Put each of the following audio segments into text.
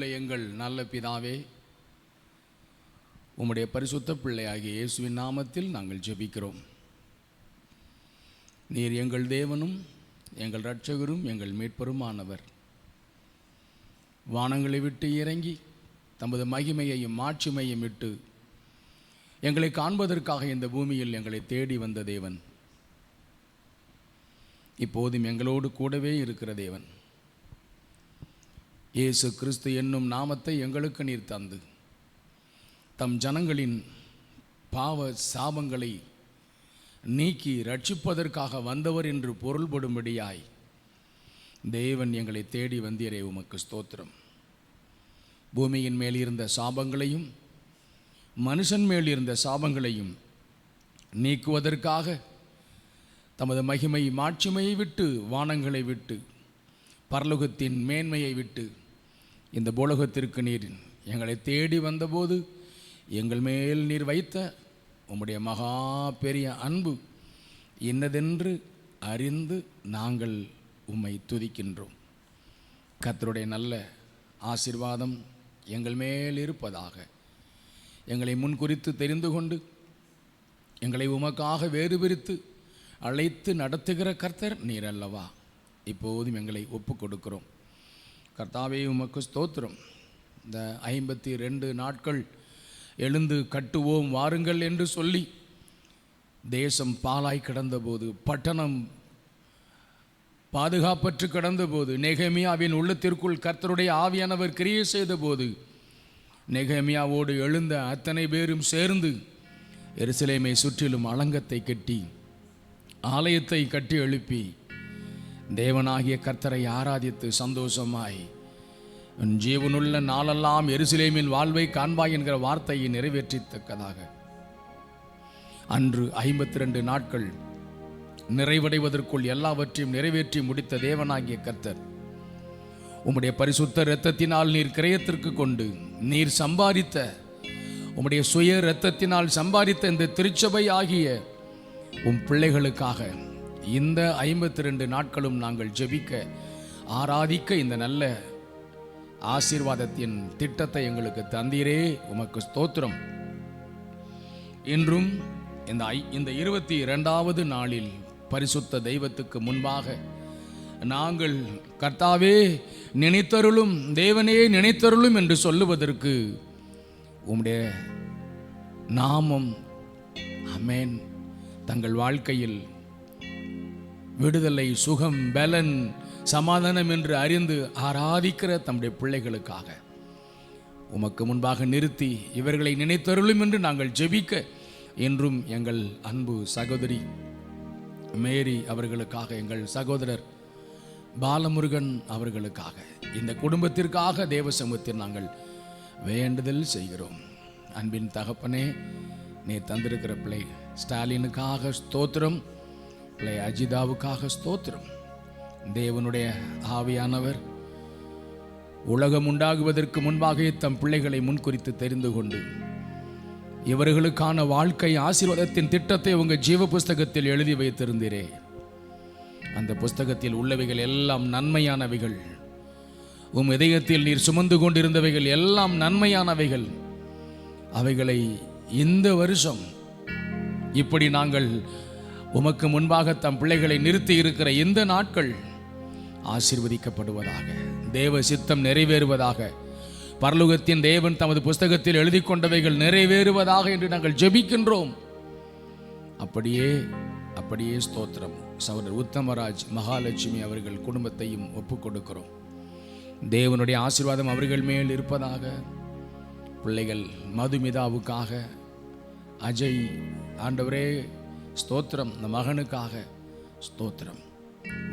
எங்கள் நல்ல பிதாவே, உம்முடைய பரிசுத்த பிள்ளையாகிய இயேசுவின் நாமத்தில் நாங்கள் ஜெபிக்கிறோம். நீர் எங்கள் தேவனும் எங்கள் இரட்சகரும் எங்கள் மீட்பருமானவர். வானங்களை விட்டு இறங்கி தமது மகிமையையும் மாட்சிமையும் விட்டு எங்களை காண்பதற்காக இந்த பூமியில் எங்களை தேடி வந்த தேவன், இப்போதும் எங்களோடு கூடவே இருக்கிற தேவன். இயேசு கிறிஸ்து என்னும் நாமத்தை எங்களுக்கு நீர் தந்து தம் ஜனங்களின் பாவ சாபங்களை நீக்கி ரட்சிப்பதற்காக வந்தவர் என்று பொருள்படும்படியாய் தேவன் எங்களை தேடி வந்தீரே, உமக்கு ஸ்தோத்திரம். பூமியின் மேல் இருந்த சாபங்களையும் மனுஷன் மேல் இருந்த சாபங்களையும் நீக்குவதற்காக தமது மகிமை மாட்சிமையை விட்டு, வானங்களை விட்டு, பரலோகத்தின் மேன்மையை விட்டு இந்த பூலோகத்திற்கு நீர் எங்களை தேடி வந்தபோது எங்கள் மேல் நீர் வைத்த உம்முடைய மகா பெரிய அன்பு இன்னதென்று அறிந்து நாங்கள் உம்மை துதிக்கின்றோம். கர்த்தருடைய நல்ல ஆசீர்வாதம் எங்கள் மேல் இருப்பதாக. எங்களை முன்குறித்து தெரிந்து கொண்டு எங்களை உமக்காக வேறு பிரித்து அழைத்து நடத்துகிற கர்த்தர் நீர் அல்லவா. இப்போதும் எங்களை ஒப்பு கொடுக்கிறோம். கர்த்தாவே, உமக்கு ஸ்தோத்திரம். இந்த 52 நாட்கள் எழுந்து கட்டுவோம் வாருங்கள் என்று சொல்லி தேசம் பாலாய் கிடந்தபோது, பட்டணம் பாதுகாப்பற்று கிடந்தபோது, நெகேமியாவின் உள்ளத்திற்குள் கர்த்தருடைய ஆவியானவர் கிரியை செய்தபோது, நெகேமியாவோடு எழுந்த அத்தனை பேரும் சேர்ந்து எருசலேமை சுற்றிலும் அலங்கத்தை கட்டி ஆலயத்தை கட்டி எழுப்பி தேவனாகிய கர்த்தரை ஆராதித்து சந்தோஷமாய் ஜீவனுள்ள நாளெல்லாம் எருசலேமின் வாழ்வை காண்பாய் என்கிற வார்த்தையை நிறைவேற்றத்தக்கதாக அன்று 52 நாட்கள் நிறைவடைவதற்குள் எல்லாவற்றையும் நிறைவேற்றி முடித்த தேவனாகிய கர்த்தர், உம்முடைய பரிசுத்த இரத்தத்தினால் நீர் கிரயத்திற்கு கொண்டு நீர் சம்பாதித்த, உம்முடைய சுய இரத்தத்தினால் சம்பாதித்த இந்த திருச்சபை ஆகிய உம் பிள்ளைகளுக்காக இந்த 52 நாட்களும் நாங்கள் ஜெபிக்க, ஆராதிக்க இந்த நல்ல ஆசீர்வாதத்தின் திட்டத்தை எங்களுக்கு தந்தீரே, உமக்கு ஸ்தோத்திரம். இன்றும் இந்த 22வது நாளில் பரிசுத்த தெய்வத்துக்கு முன்பாக நாங்கள் கர்த்தாவே நினைத்தருளும், தேவனே நினைத்தருளும் என்று சொல்லுவதற்கு உம்முடைய நாமம் ஆமென் தங்கள் வாழ்க்கையில் விடுதலை, சுகம், பலன், சமாதானம் என்று அறிந்து ஆராதிக்கிற தம்முடைய பிள்ளைகளுக்காக உமக்கு முன்பாக நிறுத்தி இவர்களை நினைத்தருளும் என்று நாங்கள் ஜெபிக்க, என்றும் எங்கள் அன்பு சகோதரி மேரி அவர்களுக்காக, எங்கள் சகோதரர் பாலமுருகன் அவர்களுக்காக, இந்த குடும்பத்திற்காக தேவ சமூகத்தில் நாங்கள் வேண்டுதல் செய்கிறோம். அன்பின் தகப்பனே, நீ தந்திருக்கிற பிள்ளை ஸ்டாலினுக்காக ஸ்தோத்திரம், பிள்ளை அஜிதாவுக்காக ஸ்தோத்திரம். தேவனுடைய ஆவியானவர் உலகம் உண்டாகுவதற்கு முன்பாக தம் பிள்ளைகளை முன்குறித்து தெரிந்து கொண்டு இவர்களுக்கான வாழ்க்கை ஆசீர்வாதத்தின் திட்டத்தை உங்கள் ஜீவ புஸ்தகத்தில் எழுதி வைத்திருந்தீரே. அந்த புஸ்தகத்தில் உள்ளவைகள் எல்லாம் நன்மையானவைகள், உம் இதயத்தில் நீர் சுமந்து கொண்டிருந்தவைகள் எல்லாம் நன்மையானவைகள். அவைகளை இந்த வருஷம் இப்படி நாங்கள் உமக்கு முன்பாக தம் பிள்ளைகளை நிறுத்தி இருக்கிற இந்த நாட்கள் ஆசீர்வதிக்கப்படுவதாக, தேவ சித்தம் நிறைவேறுவதாக, பரலோகத்தின் தேவன் தமது புஸ்தகத்தில் எழுதி கொண்டவைகள் நிறைவேறுவதாக என்று நாங்கள் ஜெபிக்கின்றோம். அப்படியே ஸ்தோத்திரம். சகோதரர் உத்தமராஜ், மகாலட்சுமி அவர்கள் குடும்பத்தையும் ஒப்புக் கொடுக்கிறோம். தேவனுடைய ஆசீர்வாதம் அவர்கள் மேல் இருப்பதாக. பிள்ளைகள் மதுமிதாவுக்காக, அஜய் ஆண்டவரே ஸ்தோத்திரம், இந்த மகனுக்காக ஸ்தோத்திரம்.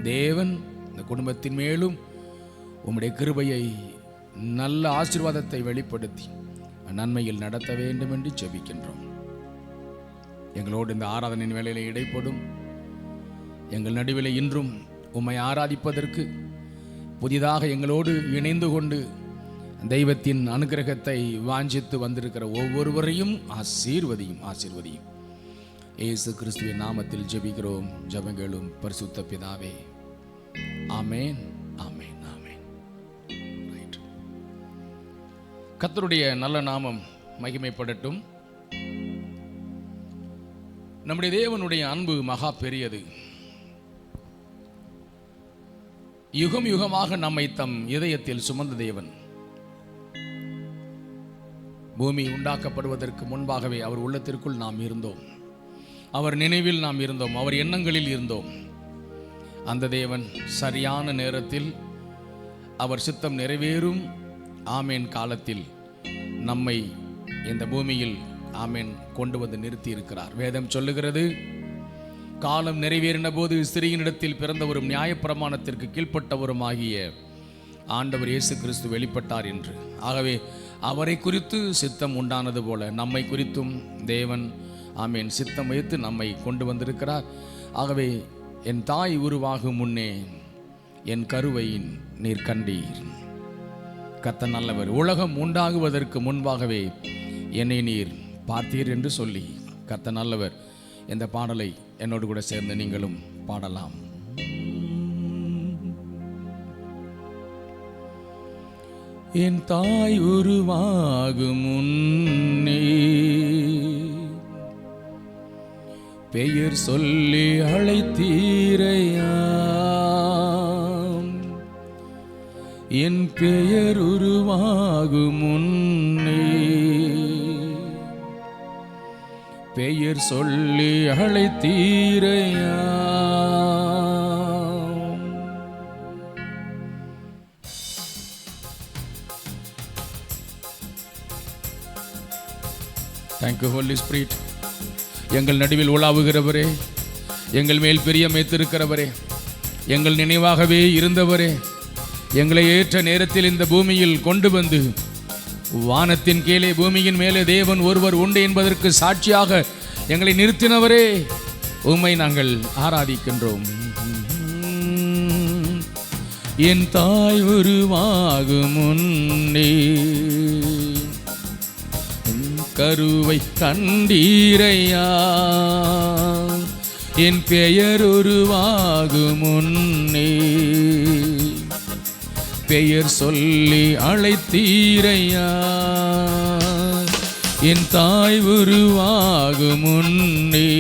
தேவன் இந்த குடும்பத்தின் மேலும் உம்முடைய கிருபையை, நல்ல ஆசீர்வாதத்தை வெளிப்படுத்தி நன்மையில் நடத்த வேண்டும் என்று ஜெபிக்கின்றோம். எங்களோடு இந்த ஆராதனையின் வேளையில் இடைப்படும் எங்கள் நடுவில் இன்றும் உம்மை ஆராதிப்பதற்கு புதிதாக எங்களோடு இணைந்து கொண்டு தெய்வத்தின் அனுக்கிரகத்தை வாஞ்சித்து வந்திருக்கிற ஒவ்வொருவரையும் ஆசீர்வதியும். இயேசு கிறிஸ்துவின் நாமத்தில் ஜெபிக்கிறோம், ஜெபங்களும் பரிசுத்த பிதாவே. ஆமென், ஆமென், ஆமென். ரைட். கர்த்தருடைய நல்ல நாமம் மகிமைப்படட்டும். நம்முடைய தேவனுடைய அன்பு மகா பெரியது. யுகம் யுகமாக நம்மை தம் இதயத்தில் சுமந்த தேவன். பூமி உண்டாக்கப்படுவதற்கு முன்பாகவே அவர் உள்ளத்திற்குள் நாம் இருந்தோம். அவர் நினைவில் நாம் இருந்தோம். அவர் எண்ணங்களில் இருந்தோம். அந்த தேவன் சரியான நேரத்தில் அவர் சித்தம் நிறைவேறும் ஆமேன் காலத்தில் நம்மை இந்த பூமியில் ஆமேன் கொண்டு வந்து நிறுத்தி இருக்கிறார். வேதம் சொல்லுகிறது, காலம் நிறைவேறின போது ஸ்திரீயினிடத்தில் பிறந்தவரும் நியாயப்பிரமாணத்திற்கு கீழ்ப்பட்டவரும் ஆகிய ஆண்டவர் இயேசு கிறிஸ்து வெளிப்பட்டார் என்று. ஆகவே அவரை குறித்து சித்தம் உண்டானது போல நம்மை குறித்தும் தேவன் ஆமேன் சித்தம் வைத்து நம்மை கொண்டு வந்திருக்கிறார். ஆகவே என் தாய் உருவாகும் முன்னே என் கருவை நீர் கண்டீர். கர்த்தர் நல்லவர். உலகம் உண்டாகுவதற்கு முன்பாகவே என்னை நீர் பார்த்தீர் என்று சொல்லி கர்த்தர் நல்லவர். இந்த பாடலை என்னோடு கூட சேர்ந்து நீங்களும் பாடலாம். என் தாய் உருவாகும் முன்னே பெயர் சொல்லி அழைத்தீரையா. என் பெயர் உருவாகும் முன்னே பெயர் சொல்லி அழைத்தீரையா. Thank you Holi spirit. எங்கள் நடுவில் உலாவுகிறவரே, எங்கள் மேல் பிரியம் வைத்திருக்கிறவரே, எங்கள் நினைவாகவே இருந்தவரே, எங்களை ஏற்ற நேரத்தில் இந்த பூமியில் கொண்டு வந்து வானத்தின் கீழே பூமியின் மேலே தேவன் ஒருவர் உண்டு என்பதற்கு சாட்சியாக எங்களை நிறுத்தினவரே, உம்மை நாங்கள் ஆராதிக்கின்றோம். என் தாய் உருவாகும் முன்னே கருவை கண்டீரையா. என் பெயர் உருவாகும் முன்னே பெயர் சொல்லி அழைத்தீரையா. என் தாய் உருவாகும் முன்னே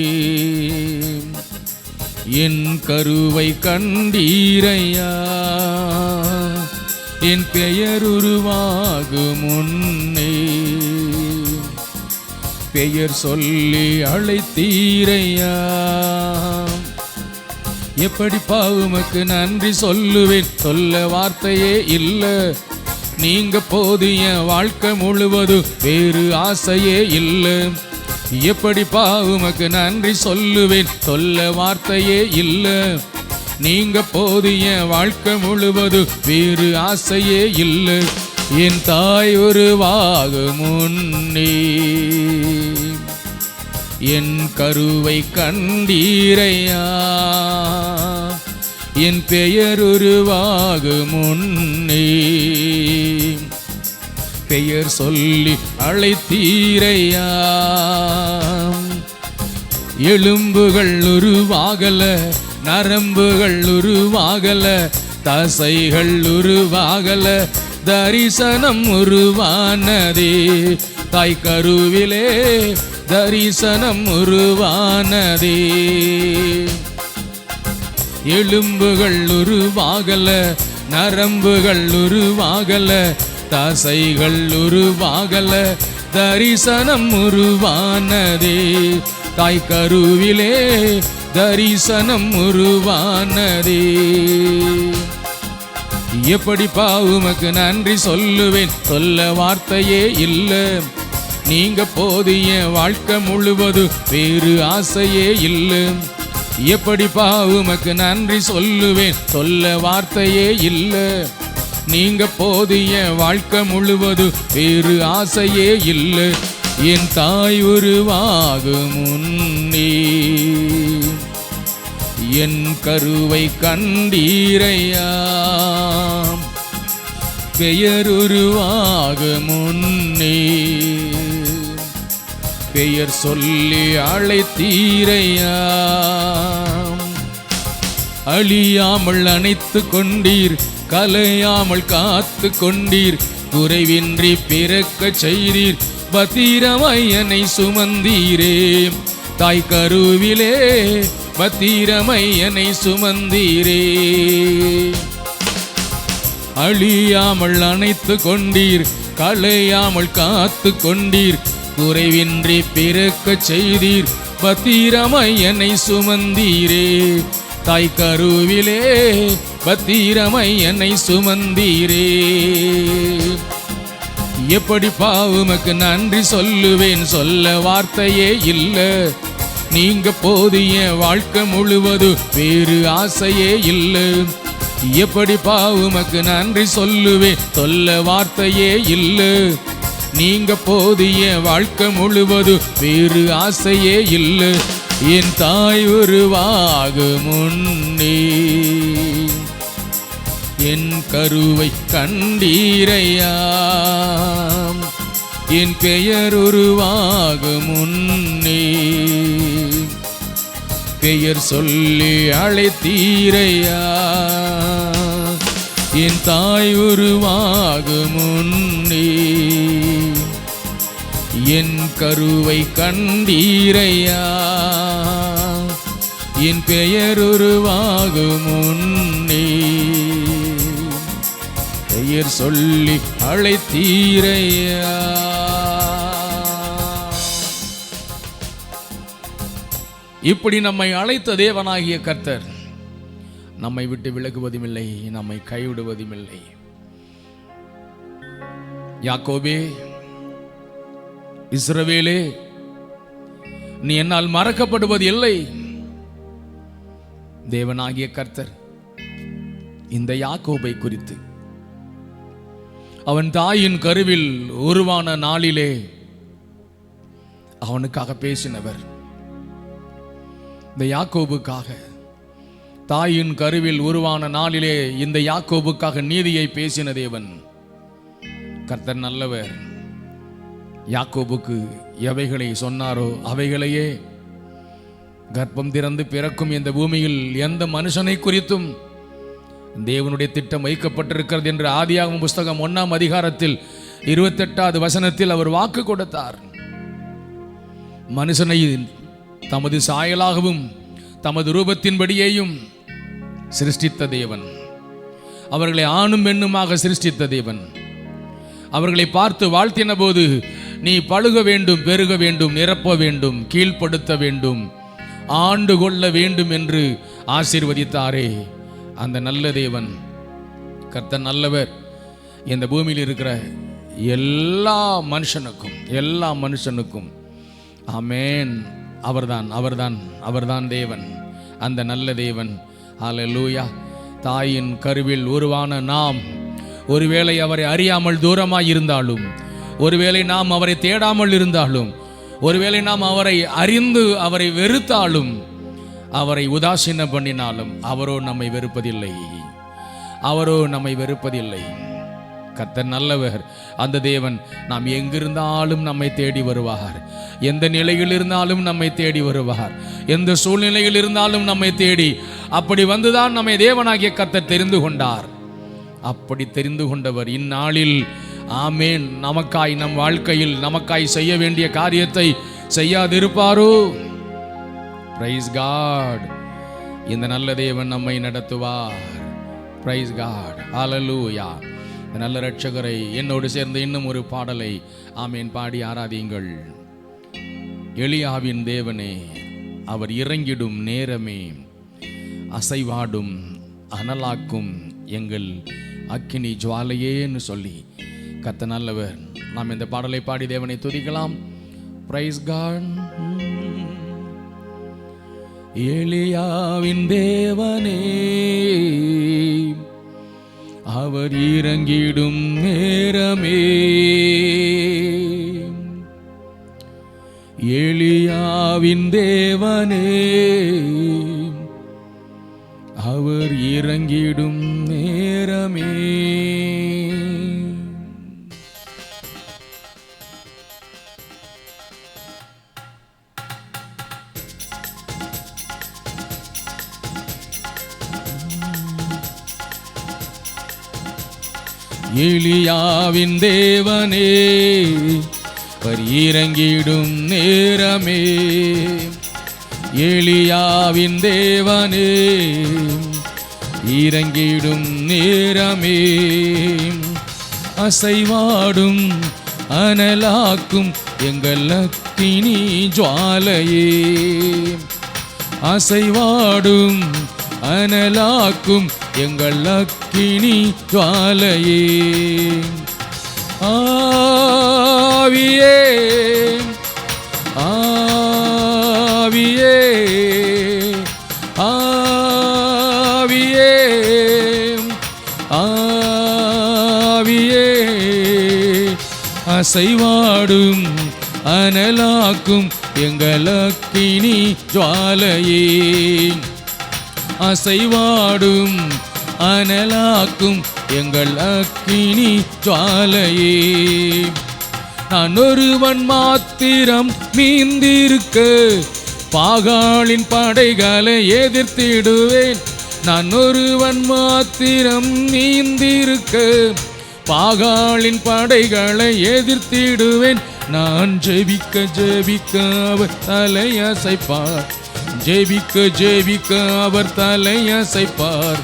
என் கருவை கண்டீரையா. என் பெயர் உருவாகும் முன்னே பெயர் சொல்லி அழைத்தீரையா. எப்படி உமக்கு நன்றி சொல்லுவேன், சொல்ல வார்த்தையே இல்லை. நீங்க போதிய வாழ்க்கை முழுவதும் வேறு ஆசையே இல்லை. எப்படி உமக்கு நன்றி சொல்லுவேன், சொல்ல வார்த்தையே இல்லை. நீங்க போதிய வாழ்க்கை முழுவதும் வேறு ஆசையே இல்லை. என் தாய் உருவாகும் முன்னே என் கருவை கண்டீரையா. என் பெயர் உருவாகும் முன்னே பெயர் சொல்லி அழைத்தீரையா. எலும்புகள் உருவாகல, நரம்புகள் உருவாகல, தசைகள் உருவாகல, தரிசனம் உருவானதே. தாய் கருவிலே தரிசனம் உருவானதே. எலும்புகள் உருவாகல, நரம்புகள் உருவாகல, தசைகள் உருவாகல, தரிசனம் உருவானதே. தாய் கருவிலே தரிசனம் உருவானதே. எப்படி உமக்கு நன்றி சொல்லுவேன், சொல்ல வார்த்தையே இல்லை. நீங்க போதிய வாழ்க்கை முழுவதும் வேறு ஆசையே இல்லை. எப்படி உமக்கு நன்றி சொல்லுவேன், சொல்ல வார்த்தையே இல்லை. நீங்க போதிய வாழ்க்கை முழுவதும் வேறு ஆசையே இல்லை. என் தாய் உருவாகும் முன்னே என் கருவை கண்டீரையா. பெயர் உருவாகும் முன்னே பெயர் சொல்லி அழைத்தீரையா. அழியாமல் அணைத்து கொண்டீர், கலையாமல் காத்து கொண்டீர், குறைவின்றி பிறக்க செய்தீர், பத்திரமாய் என்னை சுமந்தீரே. தாய் கருவிலே பத்திரமாய் என்னை சுமந்தீரே. அழியாமல் அணைத்து கொண்டீர், களையாமல் காத்து கொண்டீர், குறைவின்றி பிறக்க செய்தீர், பத்திரமாய் என்னை சுமந்தீரே. தாய் கருவிலே பத்திரமாய் என்னை சுமந்தீரே. எப்படி உமக்கு நன்றி சொல்லுவேன், சொல்ல வார்த்தையே இல்ல. நீங்க போதிய வாழ்க்கை முழுவது வேறு ஆசையே இல்ல. எப்படி உமக்கு நன்றி சொல்லுவேன், சொல்ல வார்த்தையே இல்ல. நீங்க போதிய வாழ்க்கை முழுவது வேறு ஆசையே இல்ல. என் தாய் உருவாக முன்னே என் கருவை கண்டீரையா. என் பெயர் உருவாக முன்னே பெயர் சொல்லி அழைத்தீரையா. என் தாய் உருவாக முன்னே என் கருவை கண்டீரையா. என் பெயர் உருவாக முன்னே பெயர் சொல்லி அழைத்தீரையா. இப்படி நம்மை அழைத்த தேவனாகிய கர்த்தர் நம்மை விட்டு விலகுவதும் இல்லை, நம்மை கைவிடுவதும் இல்லை. யாக்கோபே, இஸ்ரவேலே, நீ என்னால் மறக்கப்படுவது இல்லை. தேவனாகிய கர்த்தர் இந்த யாக்கோபை குறித்து அவன் தாயின் கருவில் உருவான நாளிலே அவனுக்காக பேசினவர். இந்த யாக்கோபுக்காக தாயின் கருவில் உருவான நாளிலே இந்த யாக்கோபுக்காக நீதியை பேசின தேவன் கர்த்தர் நல்லவர். யாக்கோபுக்கு எவைகளை சொன்னாரோ அவைகளையே கர்ப்பம் திறந்து பிறக்கும் இந்த பூமியில் எந்த மனுஷனை குறித்தும் தேவனுடைய திட்டம் வைக்கப்பட்டிருக்கிறது என்று ஆதியாகமம் புஸ்தகம் 1ஆம் அதிகாரத்தில் 28வது வசனத்தில் அவர் வாக்கு கொடுத்தார். மனுஷனை தமது சாயலாகவும் தமது ரூபத்தின்படியேயும் சிருஷ்டித்த தேவன், அவர்களை ஆணும் பெண்ணுமாக சிருஷ்டித்த தேவன் அவர்களை பார்த்து வாழ்த்தின போது, நீ பழுக வேண்டும், பெருக வேண்டும், நிரப்ப வேண்டும், கீழ்ப்படுத்த வேண்டும், ஆண்டு கொள்ள வேண்டும் என்று ஆசீர்வதித்தாரே. அந்த நல்ல தேவன் கர்த்தர் நல்லவர். இந்த பூமியில் இருக்கிற எல்லா மனுஷனுக்கும் ஆமென், அவர்தான் தேவன், அந்த நல்ல தேவன். ஹல்லேலூயா. தாயின் கருவில் உருவான நாம் ஒருவேளை அவரை அறியாமல் தூரமாய் இருந்தாலும், ஒருவேளை நாம் அவரை தேடாமல் இருந்தாலும், ஒருவேளை நாம் அவரை அறிந்து அவரை வெறுத்தாலும், அவரை உதாசீனம் பண்ணினாலும், அவரோ நம்மை வெறுப்பதில்லை. கர்த்தர் நல்லவர். அந்த தேவன் நாம் எங்கிருந்தாலும் நம்மை தேடி வருவார். எந்த நிலையில் இருந்தாலும் நம்மை தேடி வருவார். எந்த சூழ்நிலையில் இருந்தாலும் நம்மை தேடி, அப்படி வந்துதான் நம்மை தேவனாகிய கர்த்தர் தெரிந்து கொண்டார். அப்படி தெரிந்து கொண்டவர் இந்நாளில் ஆமேன் நமக்காய், நம் வாழ்க்கையில் நமக்காய் செய்ய வேண்டிய காரியத்தை செய்யாதிருப்பாரோ? Price God. இந்த நல்ல தேவன் நம்மை நடத்துவார். Praise God. ஹல்லேலூயா. நல்ல இரட்சகரை என்னோடு சேர்ந்து இன்னும் ஒரு பாடலை ஆமேன் பாடி ஆராதியுங்கள். எலியாவின் தேவனே, அவர் இறங்கிடும் நேரமே, அசைவாடும் அனலாக்கும் எங்கள் அக்கினி ஜுவாலையேன்னு சொல்லி கர்த்தர் நல்லவர். நாம் இந்த பாடலை பாடி தேவனை துதிக்கலாம். Price God. எலியாவின் தேவனே, அவர் இறங்கிடும் நேரமே, எலியாவின் தேவனே, அவர் இறங்கிடும் நேரமே. எலியாவின் தேவனே அவர் இறங்கிடும் நேரமே, எலியாவின் தேவனே இறங்கிடும் நேரமே, அசைவாடும் அனலாக்கும் எங்கள் அக்கினி ஜுவாலையே, அசைவாடும் அனலாக்கும் எங்கள் அக்கினி ஜுவாலையே, ஆவியே ஆவியே ஆவியே ஆவியே, அசைவாடும் அனலாக்கும் எங்கள் அக்கினி ஜுவாலையே, அசைவாடும் அனலாக்கும் எங்கள் அக்கினி ஜுவாலையே, நான் ஒருவன் மாத்திரம் மீந்திருக்க பாகாலின் படைகளை எதிர்த்திடுவேன், நான் ஒருவன் மாத்திரம் மீந்திருக்க பாகாலின் படைகளை எதிர்த்திடுவேன், நான் ஜெபிக்க ஜெபிக்க அவர் தலையசைப்பார், ஜெபிக்க ஜெபிக்க அவர் தலையசைப்பார்,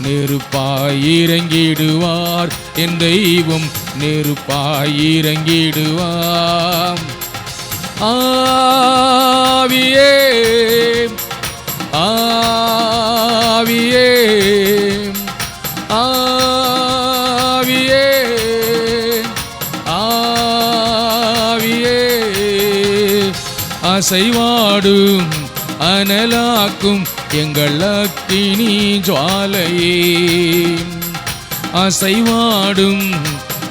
நெருப்பாய் இறங்கிடுவார் என் தெய்வம், நெருப்பாய் இறங்கிடுவார், ஆவியே ஆவியே ஆவியே ஆவியே, அசைவாடும் அனலாக்கும் எங்கள் அக்கினி ஜுவாலையே, அசைவாடும்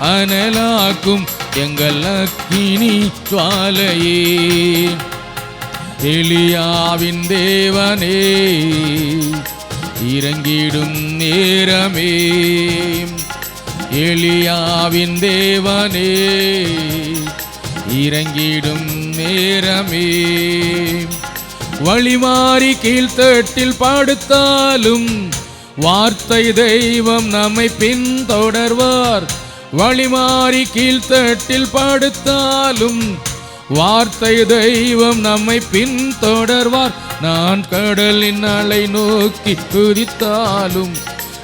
அனலாக்கும் எங்கள் அக்கினி ஜுவாலையே, எலியாவின் தேவனே இறங்கிடும் நேரமே, எலியாவின் தேவனே இறங்கிடும் நேரமே, வழிமாறி கீழ்த்தட்டில் படுத்தாலும் வார்த்தை தெய்வம் நம்மை பின்தொடர்வார், வழிமாறி கீழ்த்தட்டில் படுத்தாலும் வார்த்தை தெய்வம் நம்மை பின்தொடர்வார், நான் கடலின் அலை நோக்கி குதித்தாலும்,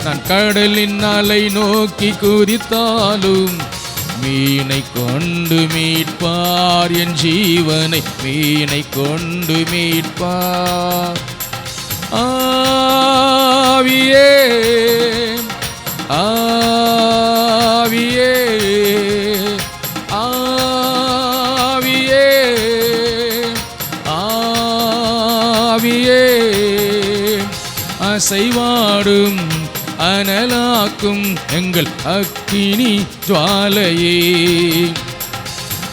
நான் கடலின் அலை நோக்கி குதித்தாலும் மீனை கொண்டு மீட்பார் என் ஜீவனை, மீனை கொண்டு மீட்பார், ஆவியே ஆவியே ஆவியே ஆவியே, அசைவாடும் அனலாக்கும் எங்கள் அக்கினி ஜுவாலையே,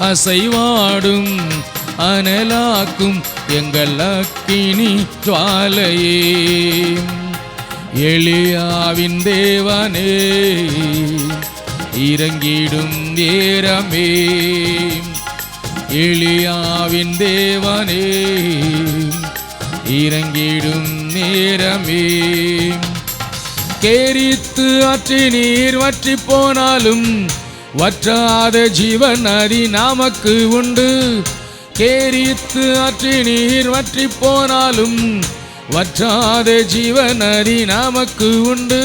அசைவாடும் அனலாக்கும் எங்கள் அக்கினி ஜுவாலையே, எலியாவின் தேவனே இறங்கிடும் நேரமே, எலியாவின் தேவனே இறங்கிடும் நேரமே, கேரித்து ஆற்றி நீர் வற்றி போனாலும் வற்றாத ஜீவன் நதி நமக்கு உண்டு, கேரித்து ஆற்றி நீர் வற்றி போனாலும் வற்றாத ஜீவன் நதி நமக்கு உண்டு,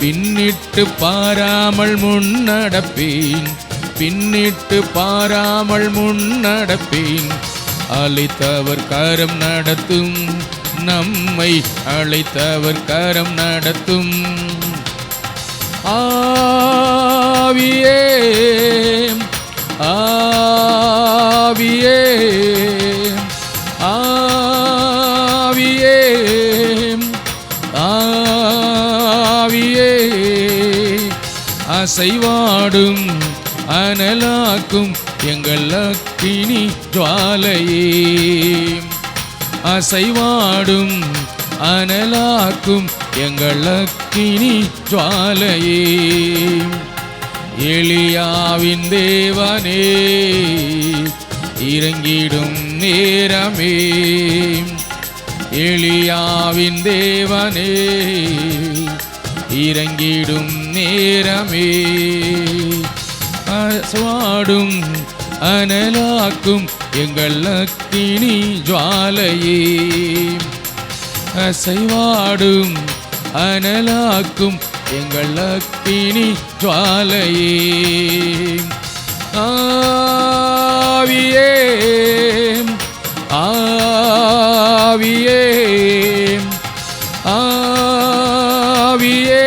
பின்னிட்டு பாராமல் முன்னடப்பேன், பின்னிட்டு பாராமல் முன்னடப்பேன், அழைத்தவர் கரம் நடத்தும், நம்மை அழைத்தவர் கரம் நடத்தும், ஆவியே ஆவியே ஆவியே ஆவியே, அசைவாடும் அனலாக்கும் எங்கள் அக்கினி ஜுவாலையே, அசைவாடும் அனலாக்கும் எங்கள் அக்கினி ஜுவாலையே, எலியாவின் தேவனே இறங்கிடும் நேரமே, எலியாவின் தேவனே இறங்கிடும் நேரமே அசைவாடும் அனலாக்கும் எங்கள் அக்கினி ஜுவாலையே அசைவாடும் அனலாக்கும் எங்கள் அக்கினி ஜுவாலையே ஆவியே ஆவியே ஆவியே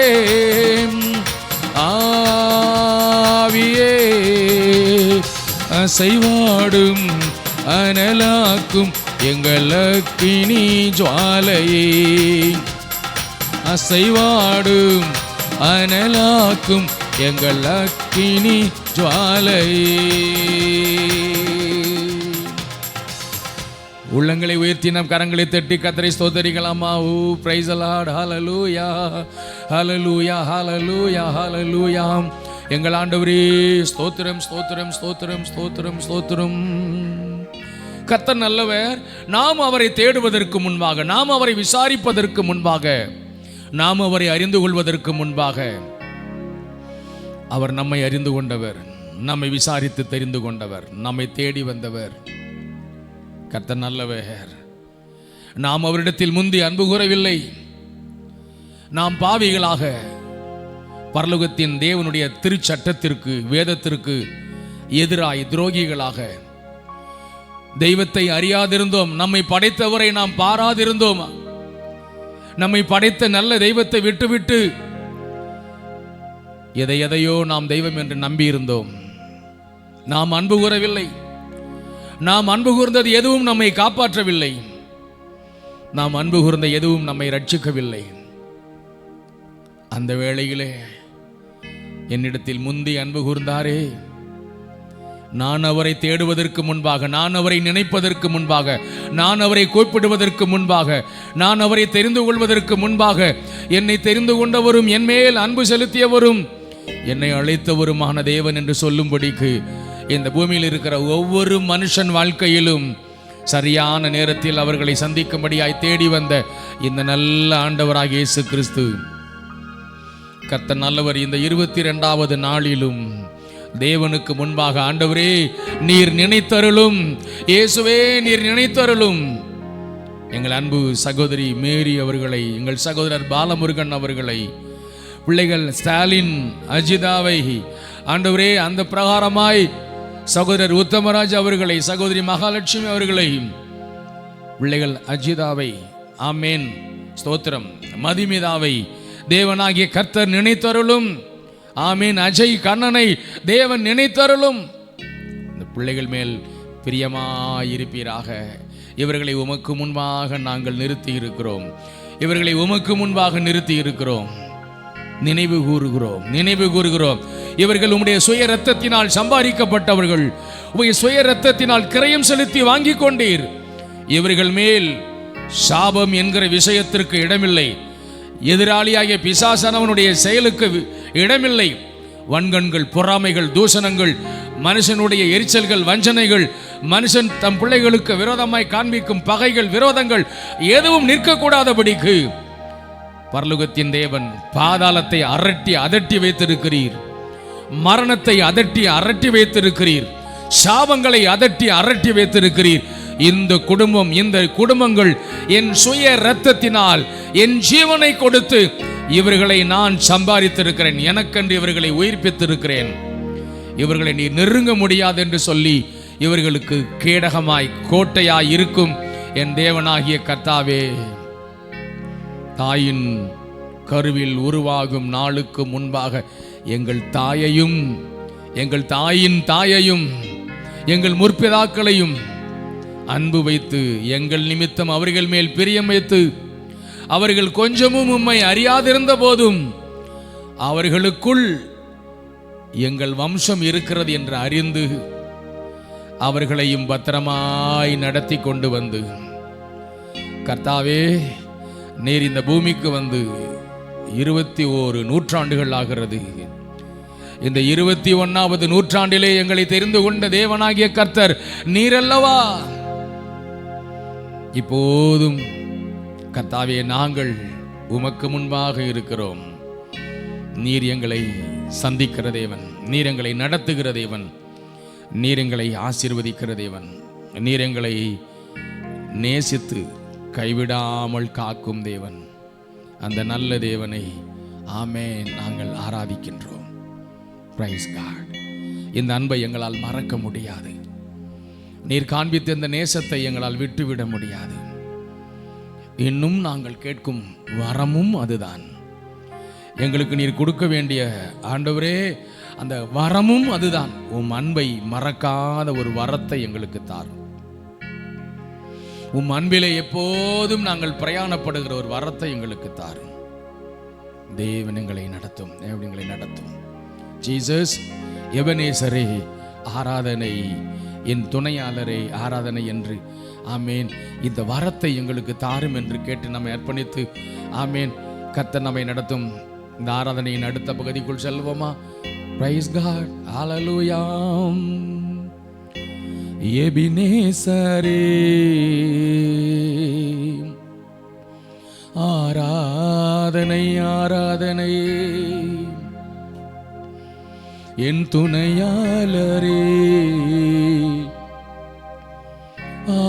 ஆவியே அசைவாடும் அனலாக்கும் எங்கள் அக்கினி ஜுவாலையே அசைவாடும் அனலாக்கும் எங்கள் அக்கினி ஜுவாலையே. உள்ளங்களை உயர்த்தி நம் கரங்களை தட்டி கர்த்தரை ஸ்தோத்தரிக்கலாமா? ஓ பிரைஸ் தி லார்ட். ஹல்லேலூயா ஹல்லேலூயா ஹல்லேலூயா ஹல்லேலூயா. எங்கள் ஆண்டவரே ஸ்தோத்திரம் ஸ்தோத்திரம் ஸ்தோத்திரம் ஸ்தோத்திரம் ஸ்தோத்திரம். கர்த்தர் நல்லவர். நாம் அவரை தேடுவதற்கு முன்பாக, நாம் அவரை விசாரிப்பதற்கு முன்பாக, நாம் அவரை அறிந்து கொள்வதற்கு முன்பாக அவர் நம்மை அறிந்து கொண்டவர், நம்மை விசாரித்து தெரிந்து கொண்டவர், நம்மை தேடி வந்தவர். கர்த்தர் நல்லவர். நாம் அவரிடத்தில் முந்தி அன்பு கூறவில்லை. நாம் பாவிகளாக பரலோகத்தின் தேவனுடைய திருச்சட்டத்திற்கு, வேதத்திற்கு எதிராய் துரோகிகளாக தெய்வத்தை அறியாதிருந்தோம். நம்மை படைத்தவரை நாம் பாராதிருந்தோம். நம்மை படைத்த நல்ல தெய்வத்தை விட்டுவிட்டு எதையோ நாம் தெய்வம் என்று நம்பியிருந்தோம். நாம் அன்பு கூறவில்லை. நாம் அன்பு கூர்ந்தது எதுவும் நம்மை காப்பாற்றவில்லை. நாம் அன்பு கூர்ந்த எதுவும் நம்மை ரட்சிக்கவில்லை. அந்த வேளையிலே என்னிடத்தில் முந்தி அன்பு கூர்ந்தாரே, நான் அவரை தேடுவதற்கு முன்பாக, நான் அவரை நினைப்பதற்கு முன்பாக, நான் அவரை கூப்பிடுவதற்கு முன்பாக, நான் அவரை தெரிந்து கொள்வதற்கு முன்பாக, என்னை தெரிந்து கொண்டவரும் என் மேல் அன்பு செலுத்தியவரும் என்னை அழைத்தவருமான தேவன் என்று சொல்லும்படிக்கு இந்த பூமியில் இருக்கிற ஒவ்வொரு மனுஷன் வாழ்க்கையிலும் சரியான நேரத்தில் அவர்களை சந்திக்கும்படியாய் தேடி வந்த இந்த நல்ல ஆண்டவராகிய இயேசு கிறிஸ்து கர்த்தர் நல்லவர். இந்த 22வது நாளிலும் தேவனுக்கு முன்பாக, ஆண்டவரே நீர் நினைத்தருளும், இயேசுவே நீர் நினைத்தருளும். எங்கள் அன்பு சகோதரி மேரி அவர்களை, எங்கள் சகோதரர் பாலமுருகன் அவர்களை, பிள்ளைகள் ஸ்டாலின் அஜிதாவை, ஆண்டவரே அந்த பிரகாரமாய் சகோதரர் உத்தமராஜ் அவர்களை, சகோதரி மகாலட்சுமி அவர்களை, பிள்ளைகள் அஜிதாவை, ஆமேன் ஸ்தோத்திரம், மதிமிதாவை தேவனாகிய கர்த்தர் நினைத்தருளும். ஆமீன். அஜய் கண்ணனை தேவன் நினைத்தருளும். இந்த பிள்ளைகள் மேல் பிரியமாயிருப்பீராக. இவர்களை உமக்கு முன்பாக நாங்கள் நிறுத்தி இருக்கிறோம். இவர்களை உமக்கு முன்பாக நிறுத்தி இருக்கிறோம். நினைவு கூறுகிறோம். இவர்கள் உம்முடைய சுய ரத்தத்தினால் சம்பாதிக்கப்பட்டவர்கள். உம்முடைய சுய ரத்தத்தினால் கிரயம் செலுத்தி வாங்கி கொண்டீர். இவர்கள் மேல் சாபம் என்கிற விஷயத்திற்கு இடமில்லை. எதிராளியாகிய பிசாசானவனுடைய செயலுக்கு இடமில்லை. வன்கண்கள், பொறாமைகள், தூஷணங்கள், மனுஷனுடைய எரிச்சல்கள், வஞ்சனைகள், மனுஷன் தம் பிள்ளைகளுக்கு விரோதமாய் காண்பிக்கும் பகைகள், விரோதங்கள் எதுவும் நிற்கக்கூடாதபடிக்கு பரலோகத்தின் தேவன் பாதாளத்தை அதட்டி வைத்திருக்கிறீர். மரணத்தை அதட்டி வைத்திருக்கிறீர். சாபங்களை அதட்டி வைத்திருக்கிறீர். இந்த குடும்பங்கள் என் சுய இரத்தத்தினால் என் ஜீவனை கொடுத்து இவர்களை நான் சம்பாதித்திருக்கிறேன். எனக்கென்று இவர்களை உயிர்ப்பித்திருக்கிறேன். இவர்களை நீ நெருங்க முடியாது என்று சொல்லி இவர்களுக்கு கேடகமாய் கோட்டையாய் இருக்கும் என் தேவனாகிய கர்த்தாவே, தாயின் கருவில் உருவாகும் நாளுக்கு முன்பாக எங்கள் தாயையும், எங்கள் தாயின் தாயையும், எங்கள் முற்பிதாக்களையும் அன்பு வைத்து, எங்கள் நிமித்தம் அவர்கள் மேல் பிரியம் வைத்து, அவர்கள் கொஞ்சமும் உம்மை அறியாதிருந்த போதும் அவர்களுக்குள் எங்கள் வம்சம் இருக்கிறது என்று அறிந்து அவர்களையும் பத்திரமாய் நடத்தி கொண்டு வந்து, கர்த்தாவே நீர் இந்த பூமிக்கு வந்து 21 நூற்றாண்டுகள் ஆகிறது. இந்த 21வது நூற்றாண்டிலே எங்களை தெரிந்து கொண்ட தேவனாகிய கர்த்தர் நீரல்லவா? இப்போதும் கர்த்தாவே நாங்கள் உமக்கு முன்பாக இருக்கிறோம். நீர் எங்களை சந்திக்கிற தேவன், நீர் எங்களை நடத்துகிற தேவன், நீர் எங்களை ஆசீர்வதிக்கிற தேவன், நீர் எங்களை நேசித்து கைவிடாமல் காக்கும் தேவன். அந்த நல்ல தேவனை ஆமென் நாங்கள் ஆராதிக்கின்றோம். Praise God. இந்த அன்பை எங்களால் மறக்க முடியாது. நீர் காண்பித்த இந்த நேசத்தை எங்களால் விட்டுவிட முடியாது. இன்னும் நாங்கள் கேட்கும் வரமும் அதுதான். எங்களுக்கு நீர் கொடுக்க வேண்டிய ஆண்டவரே அந்த வரமும் அதுதான். உம் அன்பை மறக்காத ஒரு வரத்தை எங்களுக்கு தாரும். உம் அன்பிலே எப்போதும் நாங்கள் பிரயாணப்படுகிற ஒரு வரத்தை எங்களுக்கு தாரும். தேவன் எங்களை நடத்தும், எங்களை நடத்தும். ஜீசஸ் எபனேசரே ஆராதனை, என் துணையாளரே ஆராதனை என்று ஆமேன் இந்த வரத்தை எங்களுக்கு தாரும் என்று கேட்டு நம்மை அர்ப்பணித்து ஆமேன் கர்த்தர் நம்மை நடத்தும் இந்த ஆராதனையின் அடுத்த பகுதிக்குள் செல்வோமா? Price God. ஹல்லேலூயா. எபினேசரே ஆராதனை ஆராதனை, என் துணையாளரே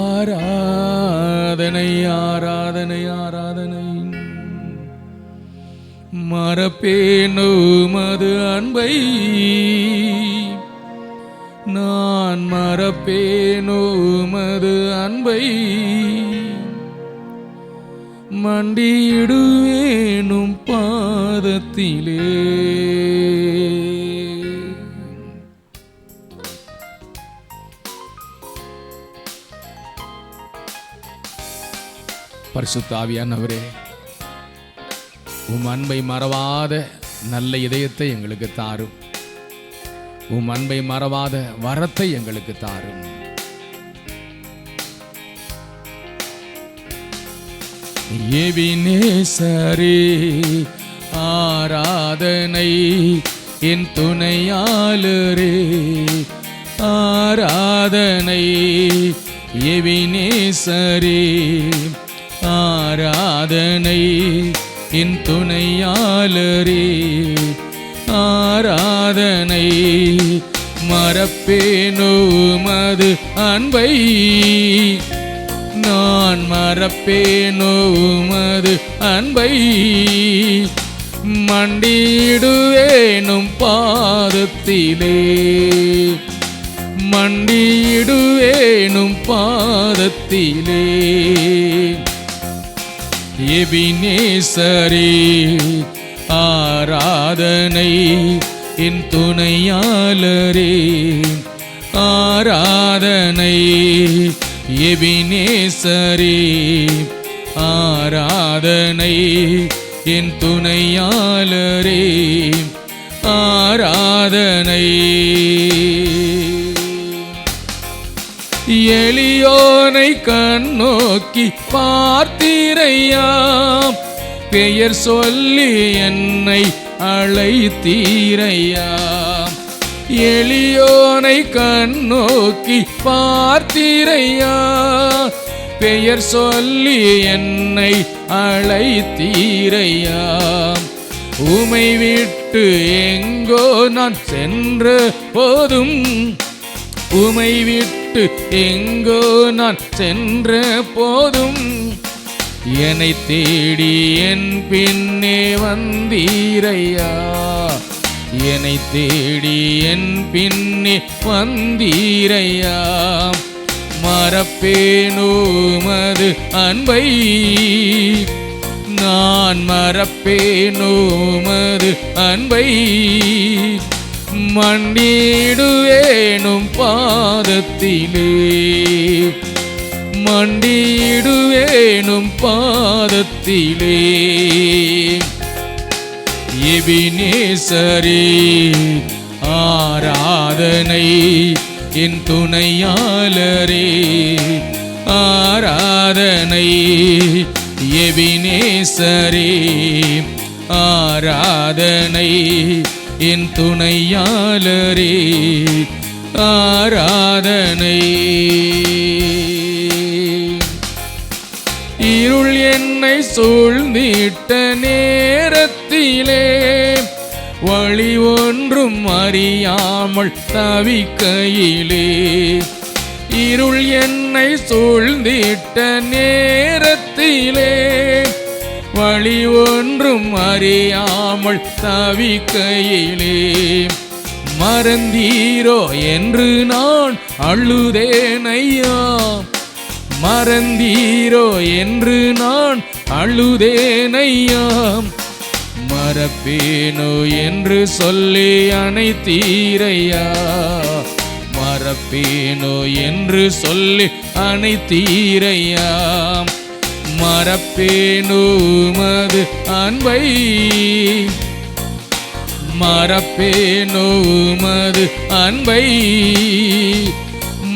ஆராதனை ஆராதனை ஆராதனை. மறப்பேனோ மது அன்பை, நான் மறப்பேனோ மது அன்பை, மண்டியிடுவேனும் பாதத்திலே. பரிசுத்த ஆவியானவரே, உம் அன்பை மறவாத நல்ல இதயத்தை எங்களுக்கு தாரும். உம் அன்பை மறவாத வரத்தை எங்களுக்கு தாரும். எபினேசரே ஆராதனை, என் துணையாளரே ஆராதனை. எபினேசரே ஆராதனை, என் துணையாளரே ஆராதனை. மறப்பேனோ மது அன்பை, நான் மறப்பேனோ மது அன்பை, மண்டியிடுவேனும் பாதத்திலே, மண்டியிடுவேனும் பாதத்திலே. எபினேசரே ஆராதனை, என் துணையாளரே ஆராதனை. எபினேசரே ஆராதனை, என் துணையாளரே ஆராதனை. எளியோனை கண்ணோக்கி பார்த்தீரையா, பெயர் சொல்லி என்னை அழைத்தீரையா. எளியோனை கண்ணோக்கி பார்த்தீரையா, பெயர் சொல்லி என்னை அழைத்தீரையா. உமை விட்டு எங்கோ நான் சென்ற போதும், உமை விட்டு எங்கோ நான் சென்ற போதும், என்னை தேடி என் பின்னே வந்தீரையா. என்னை தேடி என் பின்னே வந்தீரையா. மறப்பேனோ மது அன்பை, நான் மறப்பேனோ மது அன்பை, மண்டியிடுவேனும் பாதத்திலே, மண்டியிடுவேனும் பாதத்திலே. எபினேசரே ஆராதனை, என் துணையாளரே ஆராதனை. எபினேசரே ஆராதனை, என் துணையாளரே ஆராதனை. இருள் என்னை சூழ்ந்திட்ட நேரத்திலே, ஒன்றும் அறியாமல் தவிக்கையிலே, இருள் என்னை சூழ்ந்திட்ட நேரத்திலே, வழி ஒன்றும் அறியாமல் தவிக்கையிலே, மறந்தீரோ என்று நான் அழுதேன் ஐயா, மறந்தீரோ என்று நான் அழுதேன் ஐயா, மறப்பேனோ என்று சொல்லி அணைத்தீரையா, மறப்பேனோ என்று சொல்லி அணைத்தீரையா, மறப்பேனோ உமது அன்பை, மறப்பேனோ உமது அன்பை,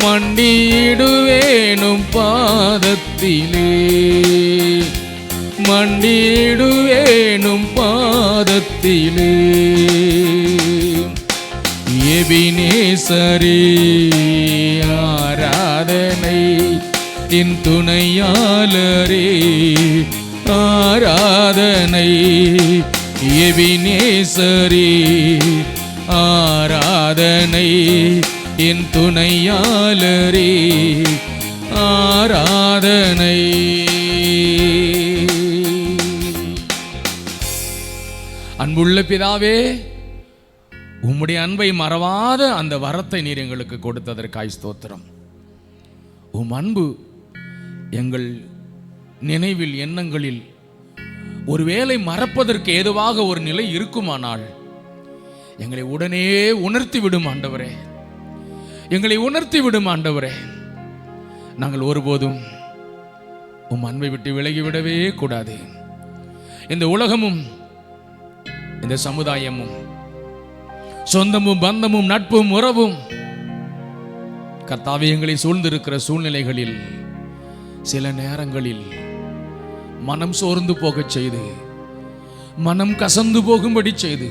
மண்டியிடுவேனும் பாதத்திலே, மண்டியிடுவேனும் பாதத்திலே. எபினேசரே ஆராதனை, என் துணையாளரே ஆராதனை, எபினேசரே ஆராதனை, என் துணையாளரே ஆராதனை. அன்புள்ள பிதாவே, உம்முடைய அன்பை மறவாத அந்த வரத்தை நீர் எங்களுக்கு கொடுத்ததற்காய் ஸ்தோத்திரம். உம் அன்பு எங்கள் நினைவில், எண்ணங்களில் ஒருவேளை மறப்பதற்கு ஏதுவாக ஒரு நிலை இருக்குமானால் எங்களை உடனே உணர்த்தி விடும் ஆண்டவரே, எங்களை உணர்த்தி விடும் ஆண்டவரே. நாங்கள் ஒருபோதும் உம் அன்பை விட்டு விலகிவிடவே கூடாது. இந்த உலகமும் இந்த சமுதாயமும் சொந்தமும் பந்தமும் நட்பும் உறவும் கர்த்தாவே எங்களை சூழ்ந்திருக்கிற சூழ்நிலைகளில் சில நேரங்களில் மனம் சோர்ந்து போகச் செய்து, மனம் கசந்து போகும்படி செய்து,